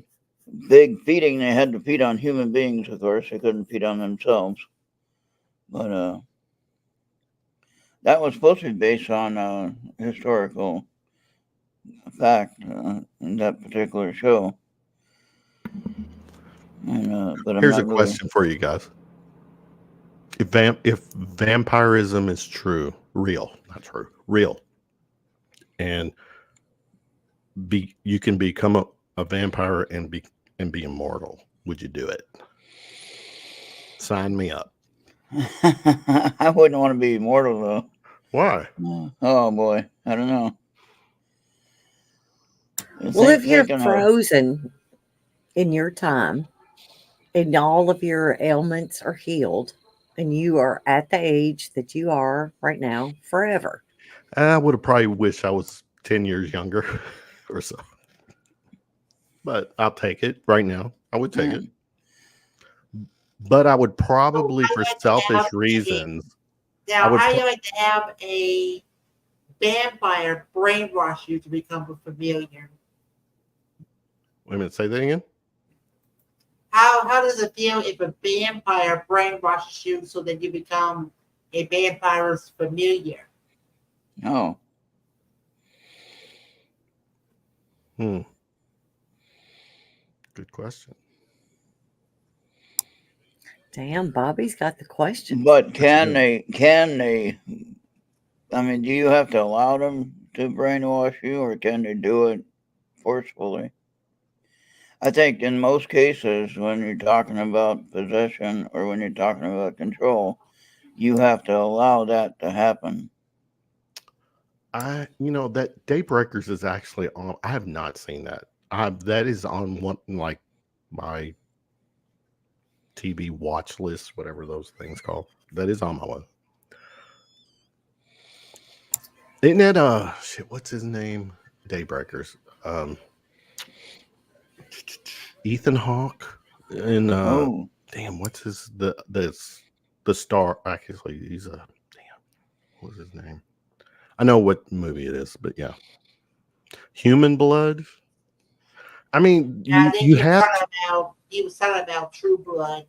big feeding, they had to feed on human beings. Of course, they couldn't feed on themselves, but that was supposed to be based on historical fact in that particular show. But I'm Here's a not really. question for you guys. If vampirism is true, real, and you can become a vampire and be immortal, would you do it? Sign me up. I wouldn't want to be immortal though. Why? Oh boy, I don't know. Well, if you're frozen in your time and all of your ailments are healed and you are at the age that you are right now forever. I would have probably wished I was 10 years younger or so. But I'll take it right now. I would take it. But I would probably, for selfish reasons. Now, how you like to have a vampire brainwash you to become a familiar? Wait a minute, say that again? How does it feel if a vampire brainwashes you so that you become a vampire's familiar? Oh. Good question. Damn, Bobby's got the question. But can they? I mean, do you have to allow them to brainwash you, or can they do it forcefully? I think in most cases, when you're talking about possession or when you're talking about control, you have to allow that to happen. That Daybreakers is actually on. I have not seen that. That is on one, like my TV watch list, whatever those things called. That is on my list. Isn't that shit? What's his name? Daybreakers. Ethan Hawke and Oh, damn, what's his the star? Actually, he's a damn. What's his name? I know what movie it is, but yeah, Human Blood. I mean, I think you have he was talking about True Blood.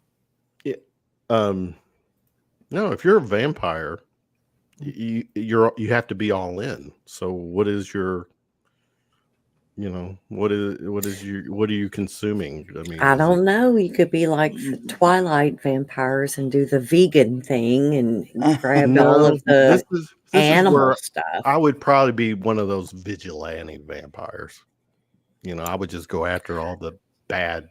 no. If you're a vampire, you have to be all in. So what is your what are you consuming? I mean, I don't know. You could be like the Twilight vampires and do the vegan thing and grab all of the this animal is where stuff. I would probably be one of those vigilante vampires. I would just go after all the bad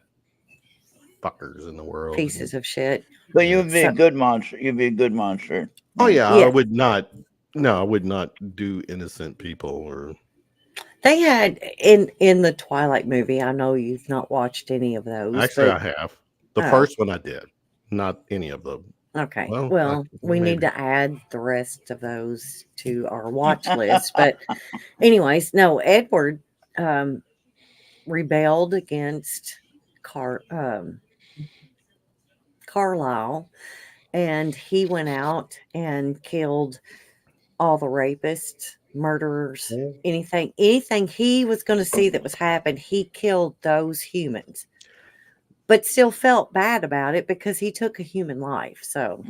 fuckers in the world. Pieces of shit. but you'd be a good monster. You'd be a good monster. Oh yeah, Yeah. I would not. No, I would not do innocent people or. They had in the Twilight movie. I know you've not watched any of those. Actually, but, I have. The first one I did, not any of them. Okay. Well, We need to add the rest of those to our watch list. But anyways, no, Edward rebelled against Carlisle, and he went out and killed all the rapists, murderers, anything he was going to see that was happening. He killed those humans, but still felt bad about it because he took a human life. So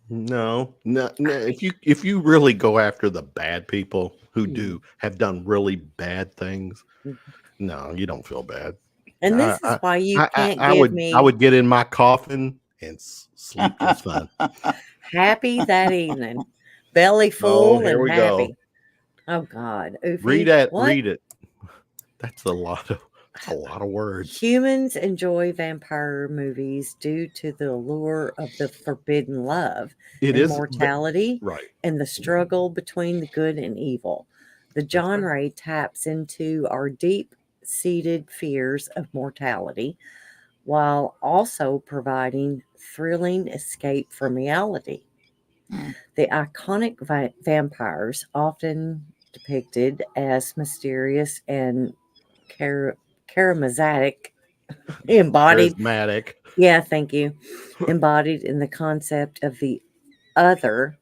no. If you really go after the bad people who have done really bad things, no, you don't feel bad. And this is why you can't I would get in my coffin and sleep just fine. Happy that evening, belly full here and we happy. go. Oh God! Oofy. Read it. What? Read it. That's a lot of words. Humans enjoy vampire movies due to the allure of the forbidden love, immortality, right, and the struggle between the good and evil. The genre taps into our deep-seated fears of mortality, while also providing thrilling escape from reality. The iconic vampires, often depicted as mysterious and charismatic, charismatic. Yeah, thank you. Embodied in the concept of the other,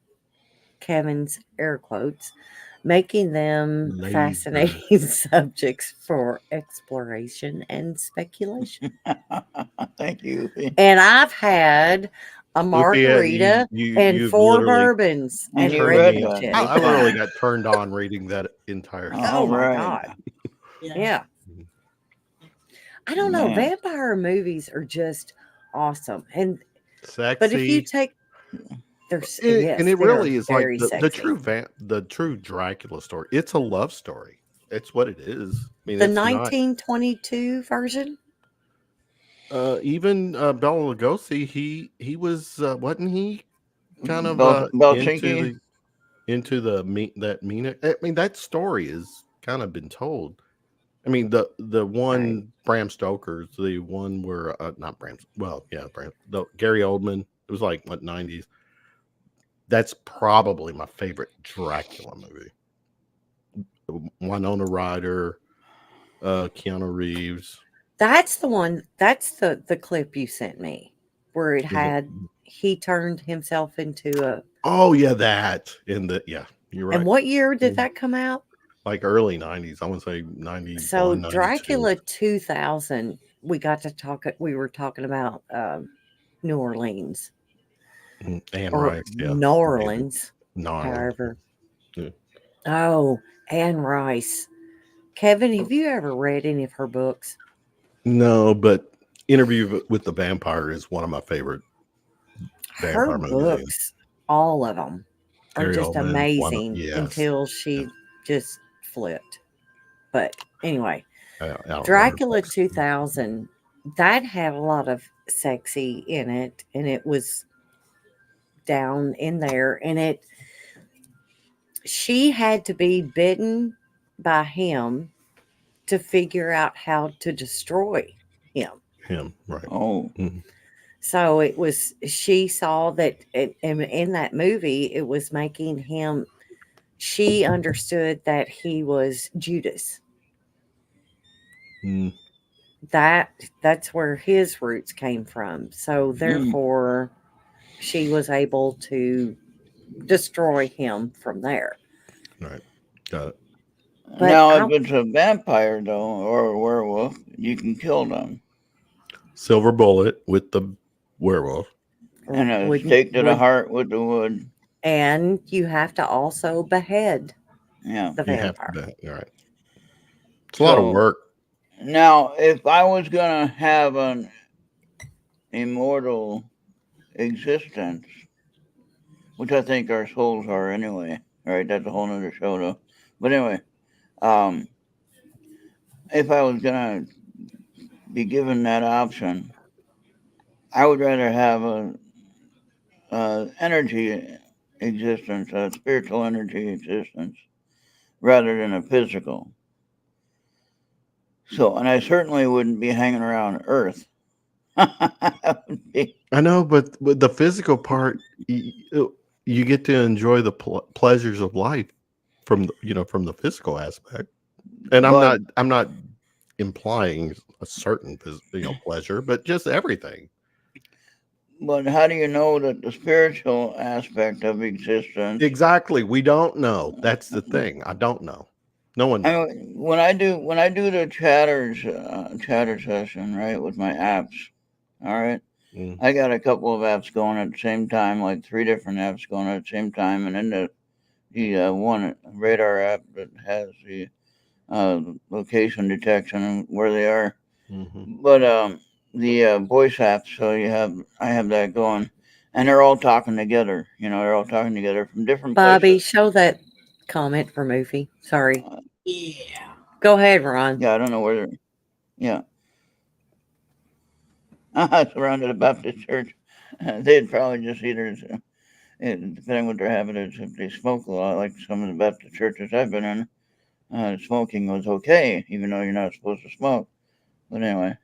Kevin's air quotes, making them fascinating subjects for exploration and speculation. Thank you. And I've had a margarita and 4 bourbons and read that shit. I really got turned on reading that entire thing. Oh my God. Yeah. I don't know. Vampire movies are just awesome. And sexy. But if you take and it really is like the true Dracula story. It's a love story. It's what it is. I mean, the 1922 version. Even Bela Lugosi, he was wasn't he kind of into that mean. I mean, that story has kind of been told. I mean, the one Bram Stoker's, the one where not Bram. Well, yeah, Gary Oldman. It was like what 90s. That's probably my favorite Dracula movie. Winona Ryder, Keanu Reeves. That's the one. That's the clip you sent me where it had he turned himself into a. Oh yeah, that you're right. And what year did that come out? Like early 90s. I want to say 90. So Dracula 2000. We got to talk. We were talking about New Orleans. Anne Rice, New Orleans. However. Yeah. Oh, Anne Rice. Kevin, have you ever read any of her books? No, but Interview with the Vampire is one of my favorite vampire movies. Books, all of them, are just amazing until she just flipped. But anyway, Dracula 2000, that had a lot of sexy in it, and it was down in there, and she had to be bitten by him to figure out how to destroy him. Right. Oh. Mm-hmm. So it was, she saw that in that movie, it was making him, she understood that he was Judas. Mm. That's where his roots came from. So therefore, she was able to destroy him from there. Right. Got it. But Now, if it's a vampire, though, or a werewolf, you can kill them. Silver bullet with the werewolf. And a stake to the heart with the wood. And you have to also behead Yeah. the vampire. All right. It's a lot of work. Now, if I was going to have an immortal existence, which I think our souls are anyway, right? That's a whole nother show, though. But anyway, if I was going to be given that option, I would rather have a energy existence, a spiritual energy existence, rather than a physical. So, and I certainly wouldn't be hanging around Earth. I know, but with the physical part, you get to enjoy the pleasures of life from from the physical aspect. And I'm not implying a certain pleasure, but just everything. But how do you know that the spiritual aspect of existence? Exactly, we don't know. That's the thing. I don't know. No one knows. When I do the chatter session, right, with my apps, all right, I got a couple of apps going at the same time, like 3 different apps going at the same time, and then the one radar app that has the location detection and where they are. But the voice apps, so I have that going, and they're all talking together. They're all talking together from different Bobby, places. show that comment for movie. Sorry. Yeah. Go ahead, Ron. Yeah, I don't know where they're. Yeah. Surrounded a Baptist church. They'd probably just either, depending what their habit is, if they smoke a lot, like some of the Baptist churches I've been in, smoking was okay, even though you're not supposed to smoke. But anyway.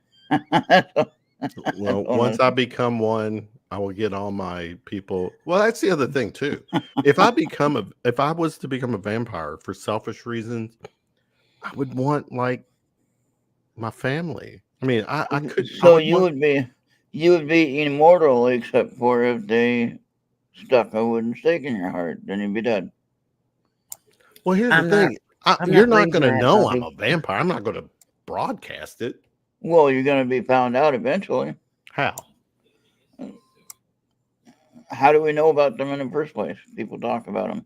Well, once I become one, I will get all my people. Well, that's the other thing too. If I was to become a vampire for selfish reasons, I would want like my family. I mean, I could. So you would be immortal, except for if they stuck a wooden stake in your heart, then you'd be dead. Well, here's the thing: you're not going to know I'm a vampire. I'm not going to broadcast it. Well, you're going to be found out eventually. How? How do we know about them in the first place? People talk about them.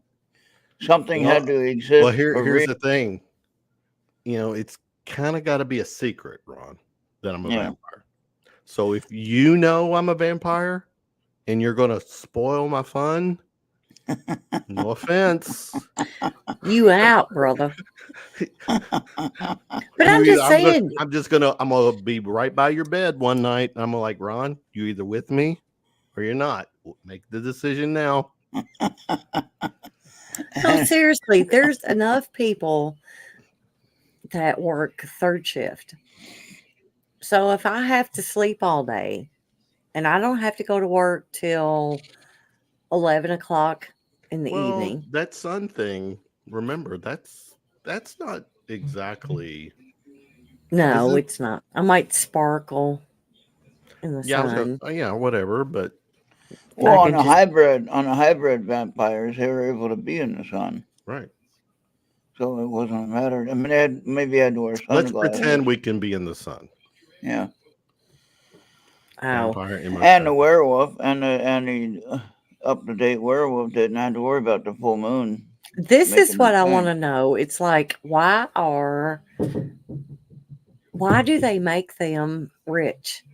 Something had to exist. Well, here's the thing. It's kind of got to be a secret, Ron, that I'm a vampire. So if you know I'm a vampire and you're going to spoil my fun, no offense. You out, brother. But I'm just saying. I'm going to be right by your bed one night. And I'm like, Ron, you either with me or you're not. Make the decision now. No, seriously, there's enough people that work third shift. So if I have to sleep all day and I don't have to go to work till 11 o'clock in the evening. That sun thing, remember, that's not exactly. No, it's not. I might sparkle in the sun. Whatever, but on a hybrid vampires, they were able to be in the sun. Right. So it wasn't a matter. I mean, maybe I had to wear sunglasses. Let's pretend we can be in the sun. Yeah. Oh. And the werewolf and the up-to-date werewolf didn't have to worry about the full moon. This is what I want to know. It's like, why do they make them rich?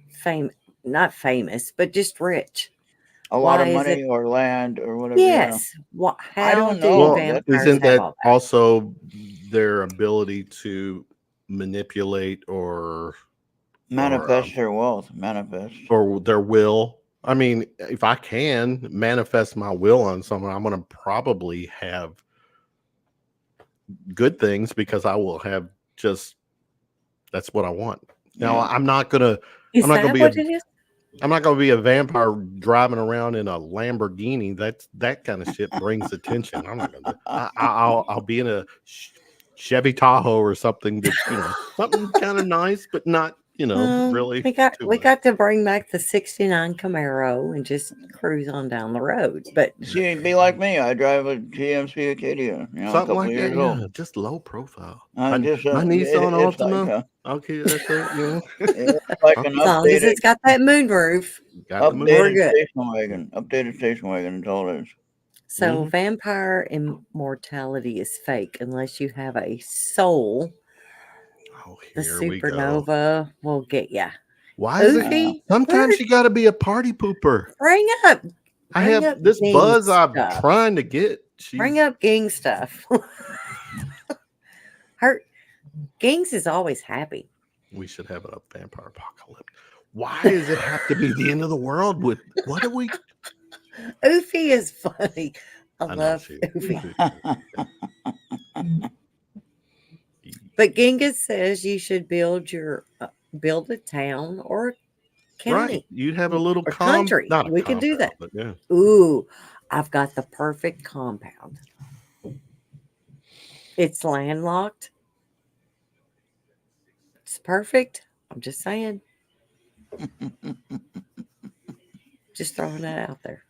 Not famous, but just rich. A lot of money or land or whatever. Yes. I don't know. Isn't that also their ability to manipulate or manifest their wealth, or their will? I mean, if I can manifest my will on someone, I'm going to probably have good things because I will have that's what I want. Now, I'm not going to. Is that what it is? I'm not going to be a vampire driving around in a Lamborghini. That kind of shit brings attention. I'm not going to. I'll be in a Chevy Tahoe or something that something kind of nice, but not really. We got to bring back the '69 Camaro and just cruise on down the road. But see, be like me. I drive a GMC Acadia. Something like that. Yeah, just low profile. My Nissan Altima. Like, Okay, that's it. It's like an as long as it's got that moonroof, we're good. Updated station wagon is all it is. So vampire immortality is fake unless you have a soul. Oh, the supernova will get ya. Why is it? Sometimes you got to be a party pooper. Bring up. I have this buzz I'm trying to get. Bring up gang stuff. Gangs is always happy. We should have a vampire apocalypse. Why does it have to be the end of the world? With what are we? Oofy is funny. I love Oofy. But Genghis says you should build a town or a county. Right. You'd have a little country. We can do that. Yeah. Ooh, I've got the perfect compound. It's landlocked. It's perfect. I'm just saying. Just throwing that out there.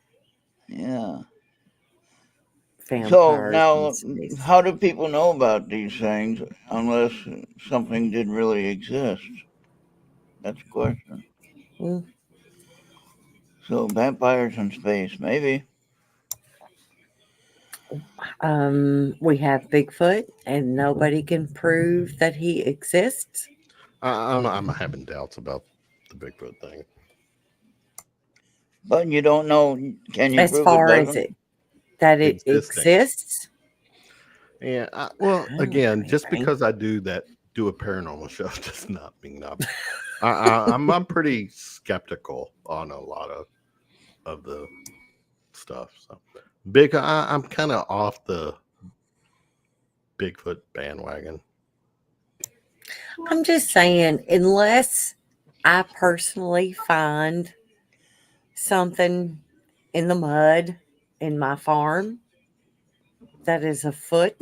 Yeah. Vampires so now, how do people know about these things unless something did really exist? That's a question. So vampires in space, maybe. We have Bigfoot, and nobody can prove that he exists. I'm having doubts about the Bigfoot thing. But you don't know. Can you as prove far it as it that it exists? Yeah. Well, again, just because I do a paranormal show does not mean I'm pretty skeptical on a lot of the stuff. So I'm kind of off the Bigfoot bandwagon. I'm just saying, unless I personally find something in the mud in my farm that is a foot.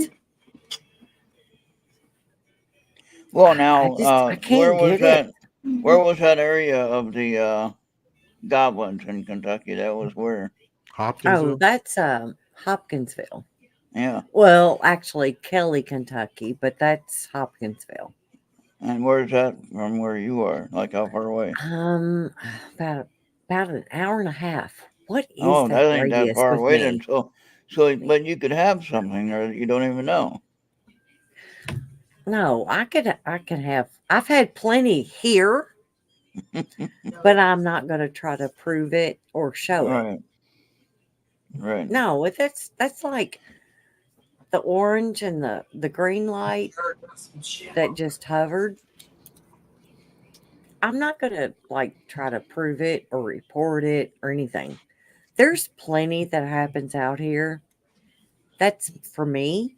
Well, now, where was that area of the goblins in Kentucky? That was where? Hopkinsville? Oh, that's Hopkinsville. Yeah. Well, actually, Kelly, Kentucky, but that's Hopkinsville. And where's that from where you are? Like how far away? About an hour and a half. What is that ain't that far away then. So, but you could have something or you don't even know. No, I could have. I've had plenty here, but I'm not going to try to prove it or show it. Right. No, that's like the orange and the green light that just hovered. I'm not going to try to prove it or report it or anything. There's plenty that happens out here. That's for me.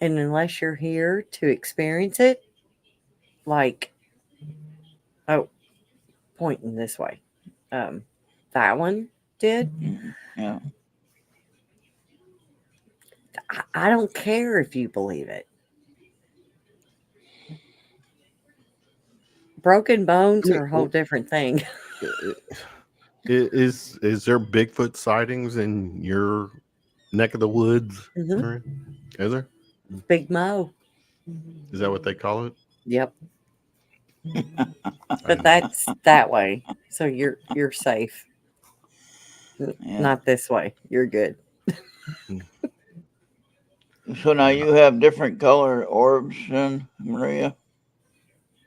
And unless you're here to experience it, pointing this way. That one did. Yeah. I don't care if you believe it. Broken bones are a whole different thing. Is there Bigfoot sightings in your neck of the woods? Mm-hmm. Is there? Big Mo. Is that what they call it? Yep. But that's that way, so you're safe. Yeah. Not this way. You're good. So now you have different color orbs, then, Maria?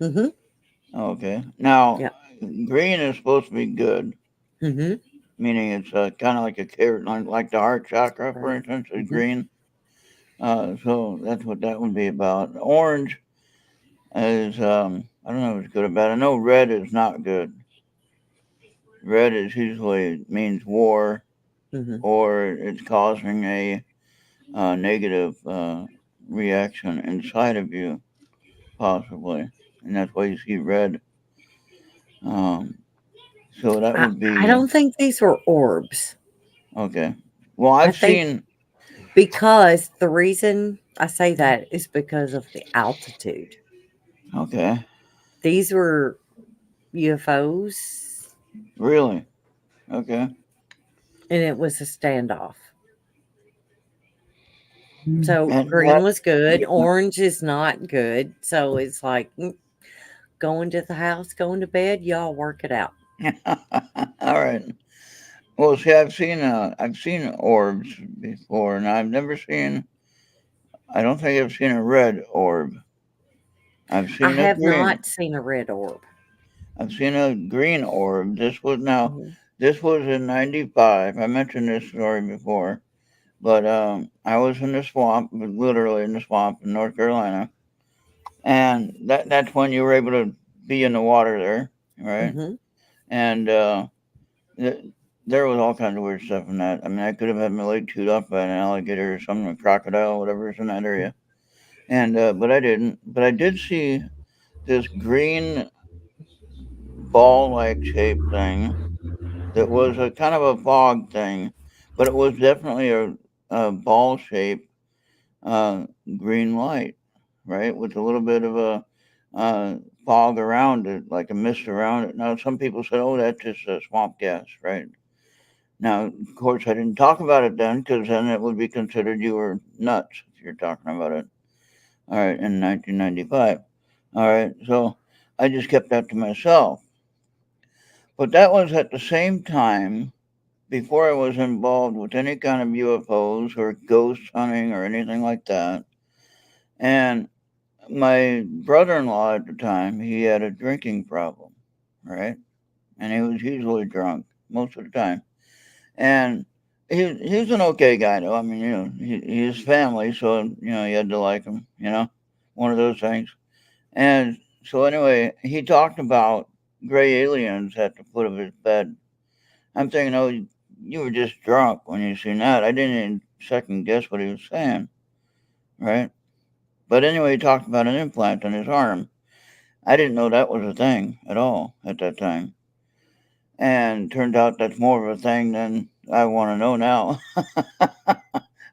Mm-hmm. Okay. Now, green is supposed to be good. Mm-hmm. Meaning it's kind of like a carrot, like the heart chakra, for instance, is green. So that's what that would be about. Orange is, I don't know if it's good or bad. I know red is not good. Red is usually means war, or it's causing a negative reaction inside of you, possibly, and that's why you see red. So that would I be don't think these were orbs. okay. Well, I I've think seen. because the reason I say that is because of the altitude. Okay, These were UFOs, really. Okay. and it was a standoff. So And green was good. Orange is not good. So it's like going to the house, going to bed. Y'all work it out. all right. Well, see, I've seen orbs before, and I've never seen. I don't think I've seen a red orb. I've I seen a have green. not seen a red orb. I've seen a green orb. Mhm. This was in '95. I mentioned this story before, but I was in the swamp, literally in the swamp in North Carolina, and that's when you were able to be in the water there, right? Mhm. And there was all kinds of weird stuff in that. I mean, I could have had my leg chewed off by an alligator or something, a crocodile, whatever's in that area. And but I didn't. But I did see this green ball-like shaped thing that was a kind of a fog thing, but it was definitely a ball-shaped uh, green light, right, with a little bit of a fog around it, like a mist around it. Now, some people said, "Oh, that's just swamp gas," right? Now, of course, I didn't talk about it then, because then it would be considered you were nuts if you're talking about it. All right, in 1995. All right, so I just kept that to myself. But that was at the same time before I was involved with any kind of UFOs or ghost hunting or anything like that. And my brother-in-law at the time, he had a drinking problem, right? And he was usually drunk most of the time. And he's an okay guy, though. I mean, he's family, so you had to like him. One of those things. And so anyway, he talked about gray aliens at the foot of his bed. I'm thinking, oh, you were just drunk when you seen that. I didn't even second guess what he was saying, right? But anyway, he talked about an implant on his arm. I didn't know that was a thing at all at that time. And turned out that's more of a thing than I want to know now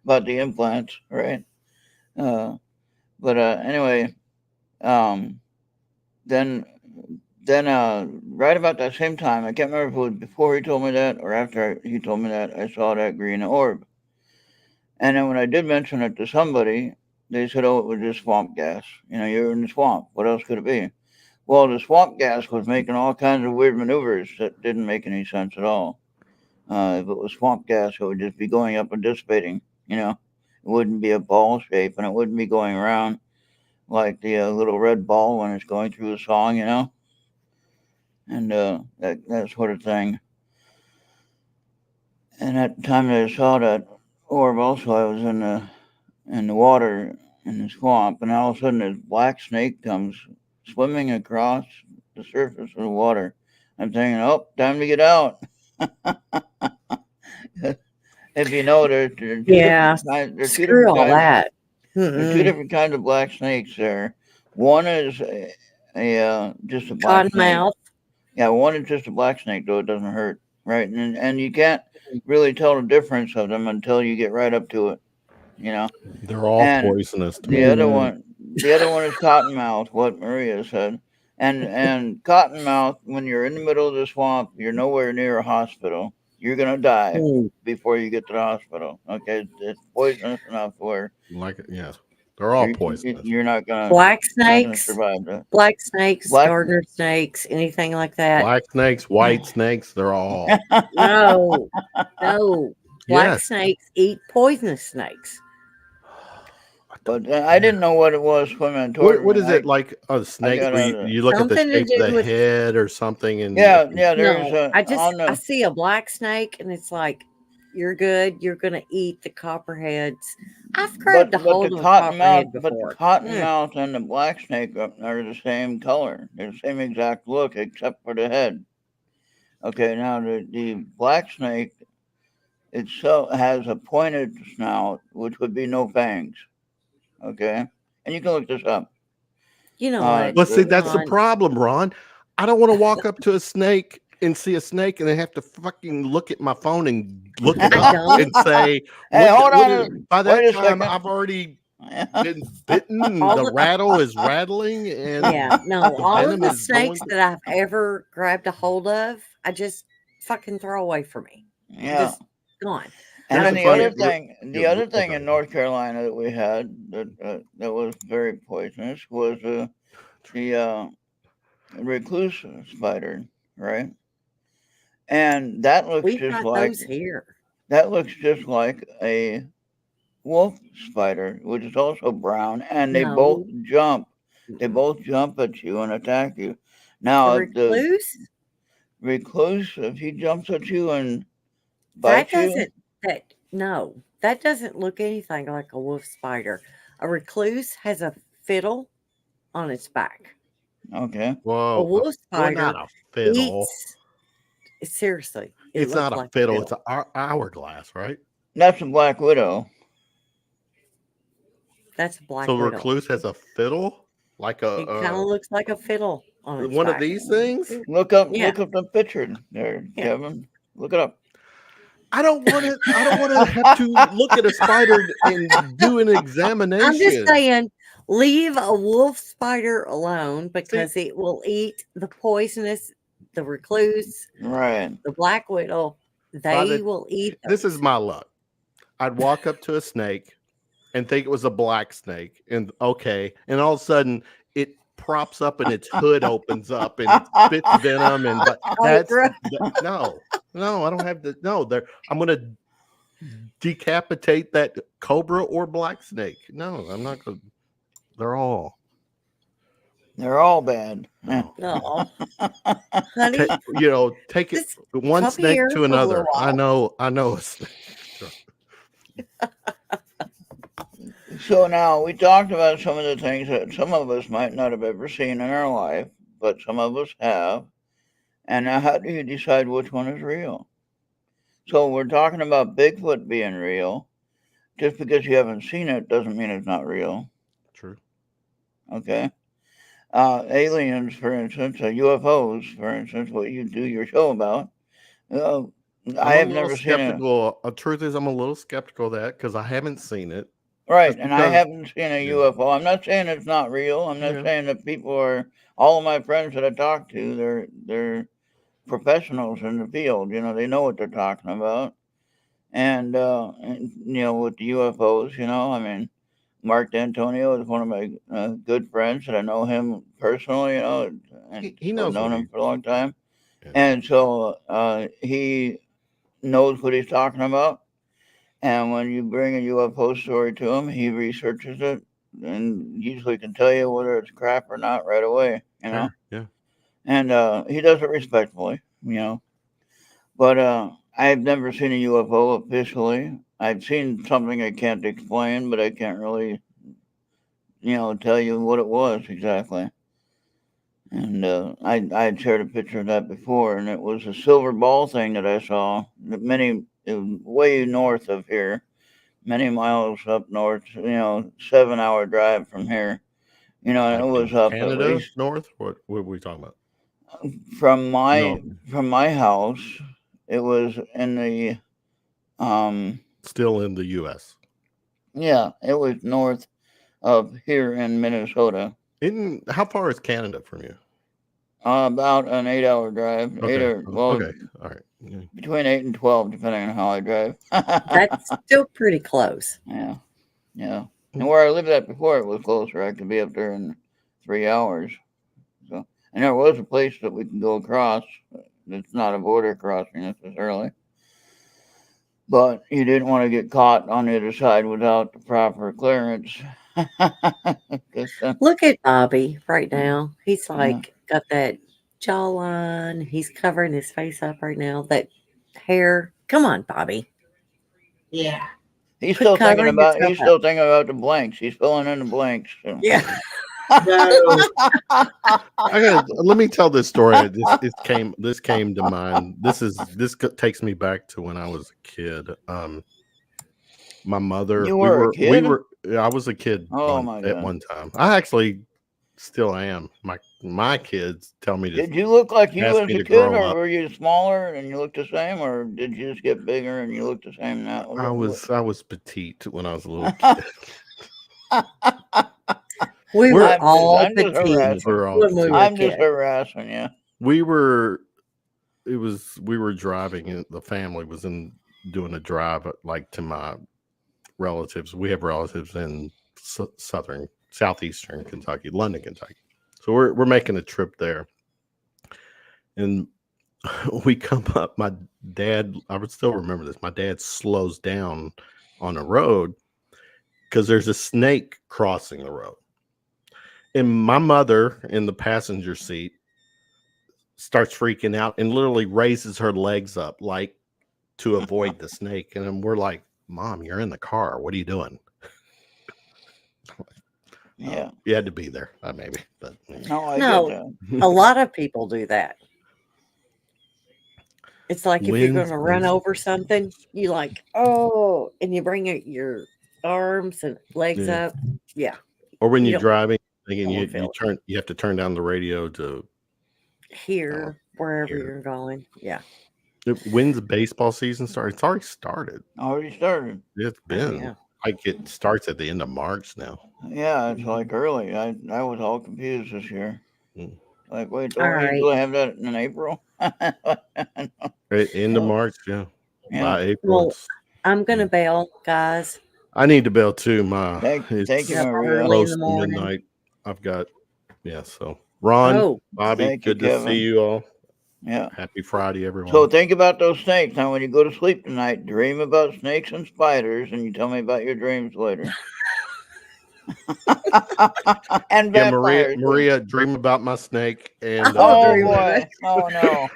about the implants, right? Uh, but anyway, um, then right about that same time, I can't remember if it was before he told me that or after he told me that, I saw that green orb. And then when I did mention it to somebody, they said, "Oh, it was just swamp gas. You're in the swamp. What else could it be?" Well, the swamp gas was making all kinds of weird maneuvers that didn't make any sense at all. If it was swamp gas, it would just be going up and dissipating. It wouldn't be a ball shape, and it wouldn't be going around like the little red ball when it's going through a song, and that sort of thing. And at the time that I saw that orb, also I was in the water in the swamp, and all of a sudden this black snake comes swimming across the surface of the water. I'm thinking, oh, time to get out. If you know, there are two Yeah. different kinds. There are two Screw different all kinds. that. There are two Mm-mm. different kinds of black snakes there. One is just a black snake. Cottonmouth. Yeah, one is just a black snake, though it doesn't hurt, right? And you can't really tell the difference of them until you get right up to it, you know. They're all And poisonous to the me. other Mm. one, the other one is cottonmouth. What Maria said, and cottonmouth. When you're in the middle of the swamp, you're nowhere near a hospital. You're gonna die Mm. before you get to the hospital. Okay, it's poisonous enough where Like, yes, they're all poisonous. you're Black not gonna snakes, survive that. black snakes, Black. garter snakes, anything like that. Black snakes, white snakes, they're all. No, no. Black Yes. snakes eat poisonous snakes. But I didn't know what it was swimming towards What me. is it like a I snake got where out you, of you look at the Something to shape of do the with head or something and yeah. There's no. a on I the see a black snake and it's like you're good. You're gonna eat the copperheads. I've grabbed a hold of a copperhead but the before. cottonmouth and the black snake are the same color. They're the same exact look except for the head. Okay, now the black snake itself has a pointed snout, which would be no fangs. Okay, and you can look this up. You know what, Well, see, that's the Ron? problem, Ron. I don't want to walk up to a snake and see a snake and then have to fucking look at my phone and look it I up don't. and say, Hey, look hold at- on. by Wait that a time, second. I've already been bitten. All The the- rattle is rattling, and Yeah, no, the all of venom the is going. snakes that I've ever grabbed a hold of, I just fucking throw away from me. Yeah. Just gone. And Here's then a the funny- other thing, okay. in North Carolina that we had that was very poisonous was the recluse spider, right? And that looks We've just got like those here. a wolf spider, which is also brown, and they No. both jump. They both jump at you and attack you. Now The the recluse? recluse, if he jumps at you and That bites you, doesn't that doesn't look anything like a wolf spider. A recluse has a fiddle on its back. okay, A Whoa, wolf well, spider not a fiddle. eats. Seriously, it It's looks not a like fiddle. It's an hourglass, right? that's a black widow. That's a black So widow. recluse has a fiddle, like It kind of looks like a fiddle on its one back. of these things. Look up Yeah. the picture there, Yeah. Kevin. Look it up. I don't want to have to look at a spider and do an examination. I'm just saying, leave a wolf spider alone because it will eat the poisonous, the recluse, Right. the black widow. They will eat. This is those. my luck. I'd walk up to a snake and think it was a black snake, and okay, and all of a sudden it props up and its hood opens up and it spits venom, and but that's no, I don't have to. No, I'm gonna decapitate that cobra or black snake. No, I'm not gonna. They're all bad. no. No, honey. Take it Just one come snake here to for a another. little I while. know a snake. So now we talked about some of the things that some of us might not have ever seen in our life, but some of us have. And now how do you decide which one is real? So we're talking about Bigfoot being real. Just because you haven't seen it doesn't mean it's not real. True. Okay. Aliens, for instance, UFOs, for instance, what you do your show about. I have never seen it. Truth is, I'm a little skeptical of that because I haven't seen it. Right, and I haven't seen a yeah. UFO. I'm not saying it's not real. I'm not saying that people are. All of my friends that I talk to, they're professionals in the field. They know what they're talking about. And with the UFOs, I mean, Mark D'Antonio is one of my good friends, and I know him personally. And He knows I've known what him for a long time, Yeah. and so he knows what he's talking about. And when you bring a UFO story to him, he researches it and usually can tell you whether it's crap or not right away. Yeah. And he does it respectfully. But I've never seen a UFO officially. I've seen something I can't explain, but I can't really, tell you what it was exactly. And I had shared a picture of that before, and it was a silver ball thing that I saw. It was way north of here, many miles up north. 7-hour drive from here. And Like it was in up Canada, at least north. What were we talking about? from my house. It was in the Still in the U.S. Yeah, it was north of here in Minnesota. How far is Canada from you? About an 8-hour drive. Okay. All right. Yeah. Between 8 and 12, depending on how I drive. That's still pretty close. Yeah. And where I lived at before, it was closer. I could be up there in 3 hours. So, and there was a place that we can go across. It's not a border crossing necessarily. But you didn't want to get caught on the other side without the proper clearance. Look at Bobby right now. He's like got that jawline. He's covering his face up right now. That hair. Come on, Bobby. Yeah. He's still thinking about the blanks. He's filling in the blanks. So. Yeah. No. Let me tell this story. This came to mind. This takes me back to when I was a kid. My mother. You were a kid? I was a kid Oh my God. at one time. I actually still am. My kids tell me to. Did you look like you ask as me a to kid, grow or up. were you smaller and you looked the same, or did you just get bigger and you look the same now? I was petite when I was a little kid. We We're- were all I'm just petite harassing. We're all when we petite. were I'm just kids. harassing you. We were driving, and the family was doing a drive like to my relatives. We have relatives in southeastern Kentucky, London, Kentucky. So we're making a trip there, and we come up. My dad, I would still remember this. My dad slows down on a road because there's a snake crossing the road, and my mother in the passenger seat starts freaking out and literally raises her legs up like to avoid the snake. And then we're like, Mom, you're in the car. What are you doing? Yeah. You had to be there, maybe. But No, I No. get that. A lot of people do that. It's like if you're going Winds, to run winds. over something, you like, oh, and you bring your arms and legs Yeah. up. Yeah. Or when You you're don't driving, thinking wanna you feel you have to turn down the radio to Hear wherever here. you're going. Yeah. When's the baseball season start? It's already started. Already started. It's Oh, been yeah. like it starts at the end of March now. Yeah, it's like early. I was all confused this year. Mm. Like, wait, All don't we right. usually have that in April? End of March, yeah. Yeah. By April, Well, I'm going to bail, guys. I need to bail too. Thank you, Get up Maria. early in close the to morning. midnight. I've got so Ron, Oh, Bobby, Thank you, good to see Kevin. you all. Yeah. Happy Friday, everyone. So think about those snakes. Now, when you go to sleep tonight, dream about snakes and spiders, and you tell me about your dreams later. And yeah, vampires. Maria, dream about my snake. And Oh dream about boy! it. Oh no!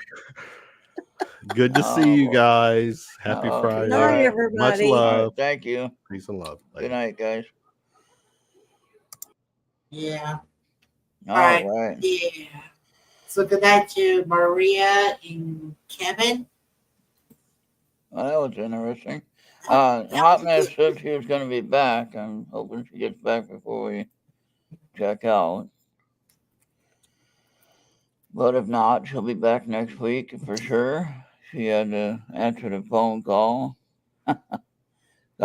good to see Oh, you boy. guys. Happy Oh, Friday. good night, All right. everybody. Much All love. right, thank you. Peace and love. Good night, guys. Yeah. All right. right. Yeah. So good night to Maria and Kevin. Well, that was interesting. Hot Mess said she was going to be back. I'm hoping she gets back before we check out. But if not, she'll be back next week for sure. She had to answer the phone call. I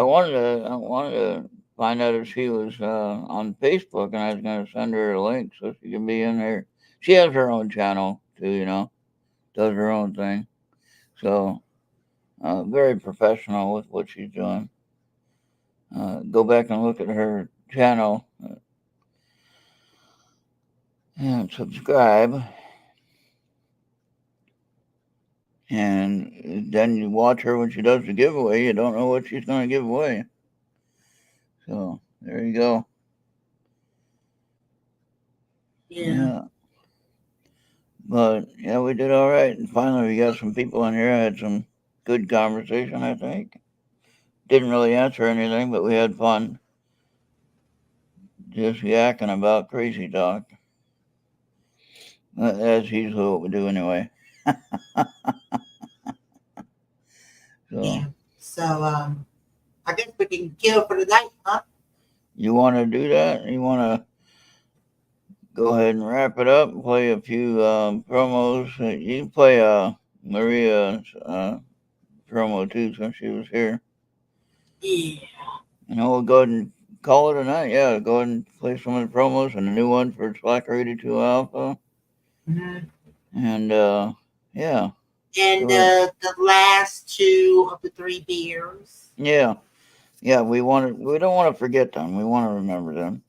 wanted to find out if she was on Facebook, and I was going to send her a link so she can be in there. She has her own channel too, does her own thing. So very professional with what she's doing. Go back and look at her channel and subscribe. And then you watch her when she does the giveaway. You don't know what she's going to give away. So there you go. Yeah. But yeah, we did all right. And finally, we got some people in here. I had some good conversation, I think. Didn't really answer anything, but we had fun. Just yakking about crazy talk. That's usually what we do anyway. Yeah. So I guess we can kill for the night, huh? You want to do that? You want to go ahead and wrap it up and play a few promos? You can play Maria's promo too, since she was here. Yeah. And we'll go ahead and call it a night. Yeah, go ahead and play some of the promos and a new one for Slacker 82 Alpha. Mm-hmm. And yeah. And the last 2 of the 3 beers. Yeah. Yeah, we don't want to forget them. We want to remember them.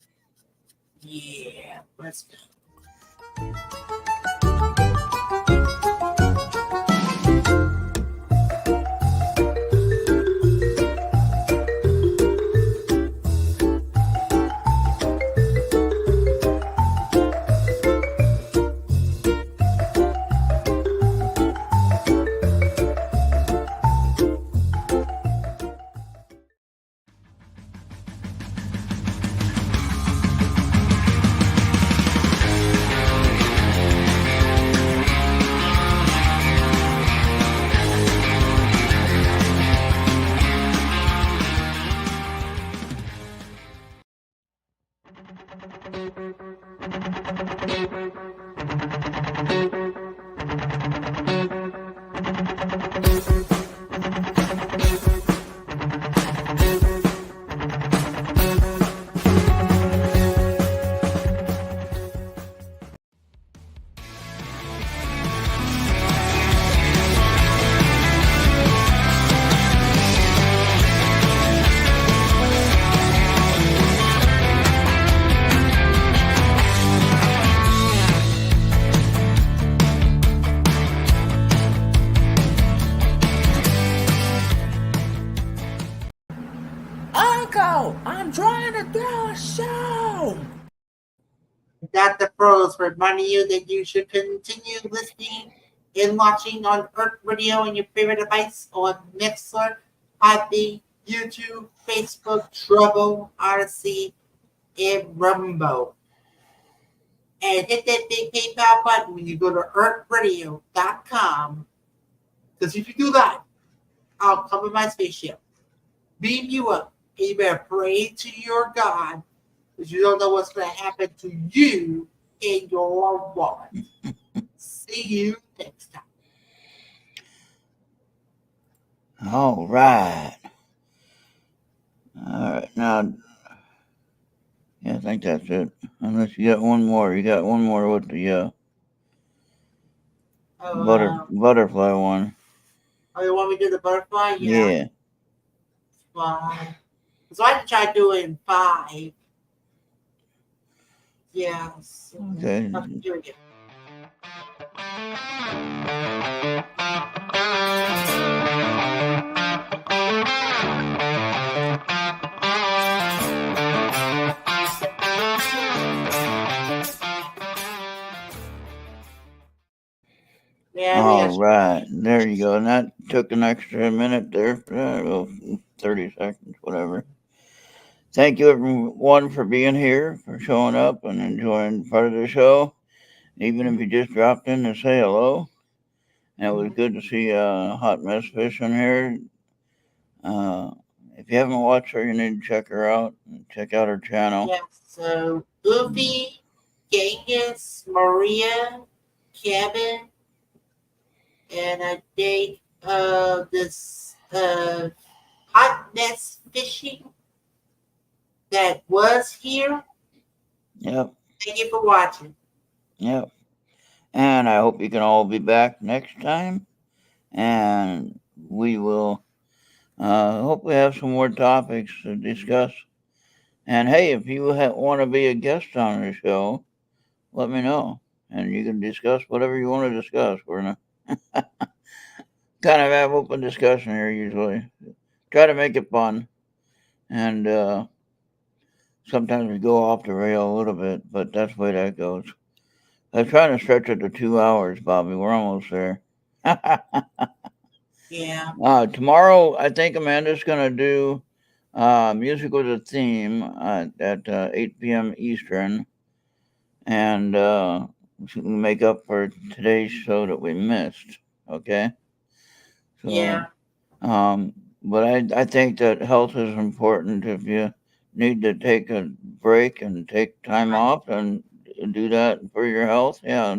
Yeah. Let's go. Uncle, I'm trying to do a show. That the pros reminding you that you should continue listening and watching on Errt Radio on your favorite device on Mixler, Podbean, YouTube, Facebook, Trouble, Odyssey, and Rumbo. And hit that big PayPal button when you go to ErtRadio.com. Because if you do that, I'll come in my spaceship, beam you up, and you better pray to your God, because you don't know what's going to happen to you in your wallet. See you next time. All right. All right. Now, yeah, I think that's it. Unless you got one more. You got one more with the butterfly one. Oh, you want me to do the butterfly? Yeah. 5. So I can try doing 5. Yes. Okay. Here we go. Yeah, All right. There you go. And that took an extra minute there. 30 seconds, whatever. Thank you, everyone, for being here, for showing up and enjoying part of the show. Even if you just dropped in to say hello. And it was good to see Hot Mess Fish in here. If you haven't watched her, you need to check her out. Check out her channel. Yeah, so Goofy, Genghis, Maria, Kevin, and I think this Hot Mess Fishing that was here. Yep. Thank you for watching. Yep. And I hope you can all be back next time. And we will hopefully have some more topics to discuss. And hey, if you want to be a guest on the show, let me know. And you can discuss whatever you want to discuss. We're going to kind of have open discussion here usually. Try to make it fun. And sometimes we go off the rail a little bit, but that's the way that goes. I was trying to stretch it to 2 hours, Bobby. We're almost there. Yeah. Tomorrow, I think Amanda's going to do music with a theme at 8 p.m. Eastern. And she can make up for today's show that we missed. Okay? So, Yeah. But I think that health is important. If you need to take a break and take time off and do that for your health, yeah.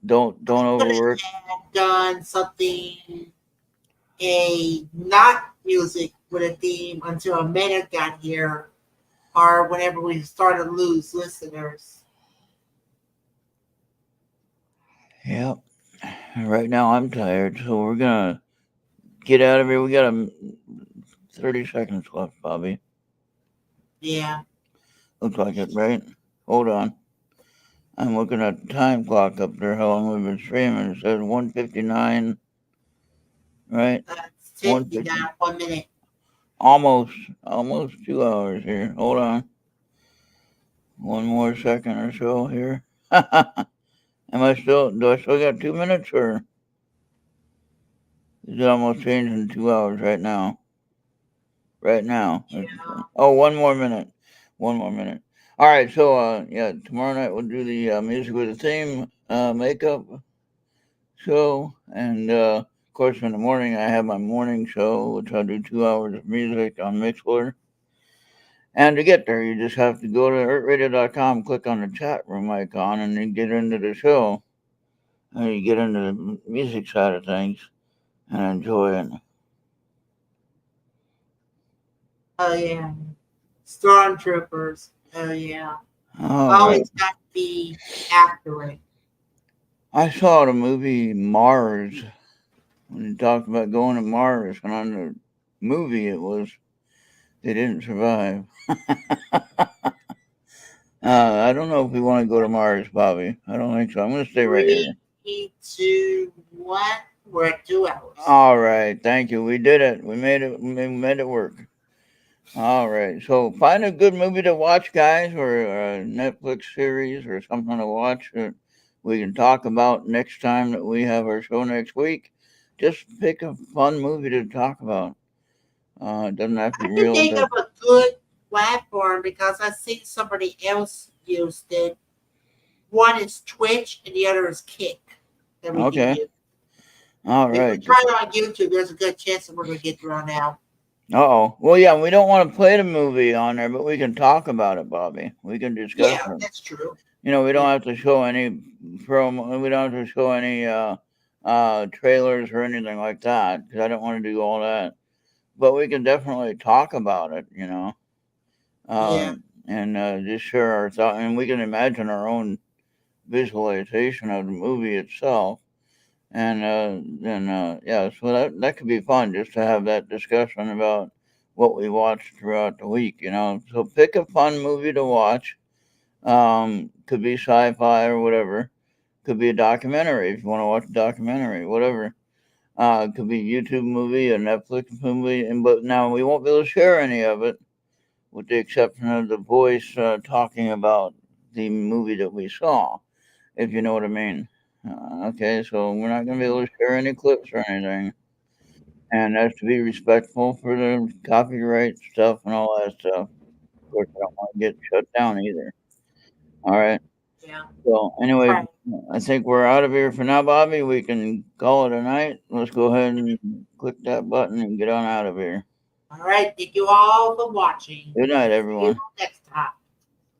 Don't overwork. Have done something not music with a theme until Amanda got here, or whenever we started to lose listeners. Yep. Right now I'm tired, so we're gonna get out of here. We got 30 seconds left, Bobby. Yeah. Looks like it, right? Hold on. I'm looking at the time clock up there, how long we've been streaming. It says 1:59, right? That's 59, 1 minute. Almost 2 hours here. Hold on. One more second or so here. do I still got 2 minutes, or is it almost changing 2 hours right now? Right now. Yeah. Oh, 1 more minute. 1 more minute. All right, so yeah, tomorrow night we'll do the music with a theme makeup show, and of course in the morning I have my morning show, which I'll do 2 hours of music on Mixler. And to get there, you just have to go to ertradio.com, click on the chat room icon, and then get into the show. And you get into the music side of things. and enjoy it. Oh yeah. Stormtroopers. Oh yeah. All right. Always got to be accurate. I saw the movie Mars when you talked about going to Mars, and on the movie it was they didn't survive. I don't know if we want to go to Mars, Bobby. I don't think so. I'm going to stay right here. 3, 2, 1. We're at 2 hours. All right. Thank you. We did it. We made it. We made it work. All right. So find a good movie to watch, guys, or a Netflix series or something to watch that we can talk about next time that we have our show next week. Just pick a fun movie to talk about. It doesn't have to I be can real. think of a good platform because I see somebody else used it. One is Twitch and the other is Kick. That we Okay. can use. All If we right. try it on YouTube, there's a good chance that we're going to get thrown out. Uh-oh. Well, yeah, we don't want to play the movie on there, but we can talk about it, Bobby. We can discuss Yeah, it. that's true. We don't have to show any promo. We don't have to show any trailers or anything like that because I don't want to do all that. But we can definitely talk about it, Yeah. and just share our thoughts, and we can imagine our own visualization of the movie itself. And yeah, so that could be fun just to have that discussion about what we watched throughout the week. So pick a fun movie to watch. Could be sci-fi or whatever. Could be a documentary if you want to watch a documentary, whatever. It could be a YouTube movie, a Netflix movie, but now we won't be able to share any of it, with the exception of the voice talking about the movie that we saw, if you know what I mean. Okay, so we're not going to be able to share any clips or anything. And that's to be respectful for the copyright stuff and all that stuff. Of course, I don't want to get shut down either. All right. Yeah. So, anyway, Right. I think we're out of here for now, Bobby. We can call it a night. Let's go ahead and click that button and get on out of here. All right. Thank you all for watching. Good night, See you everyone. next time.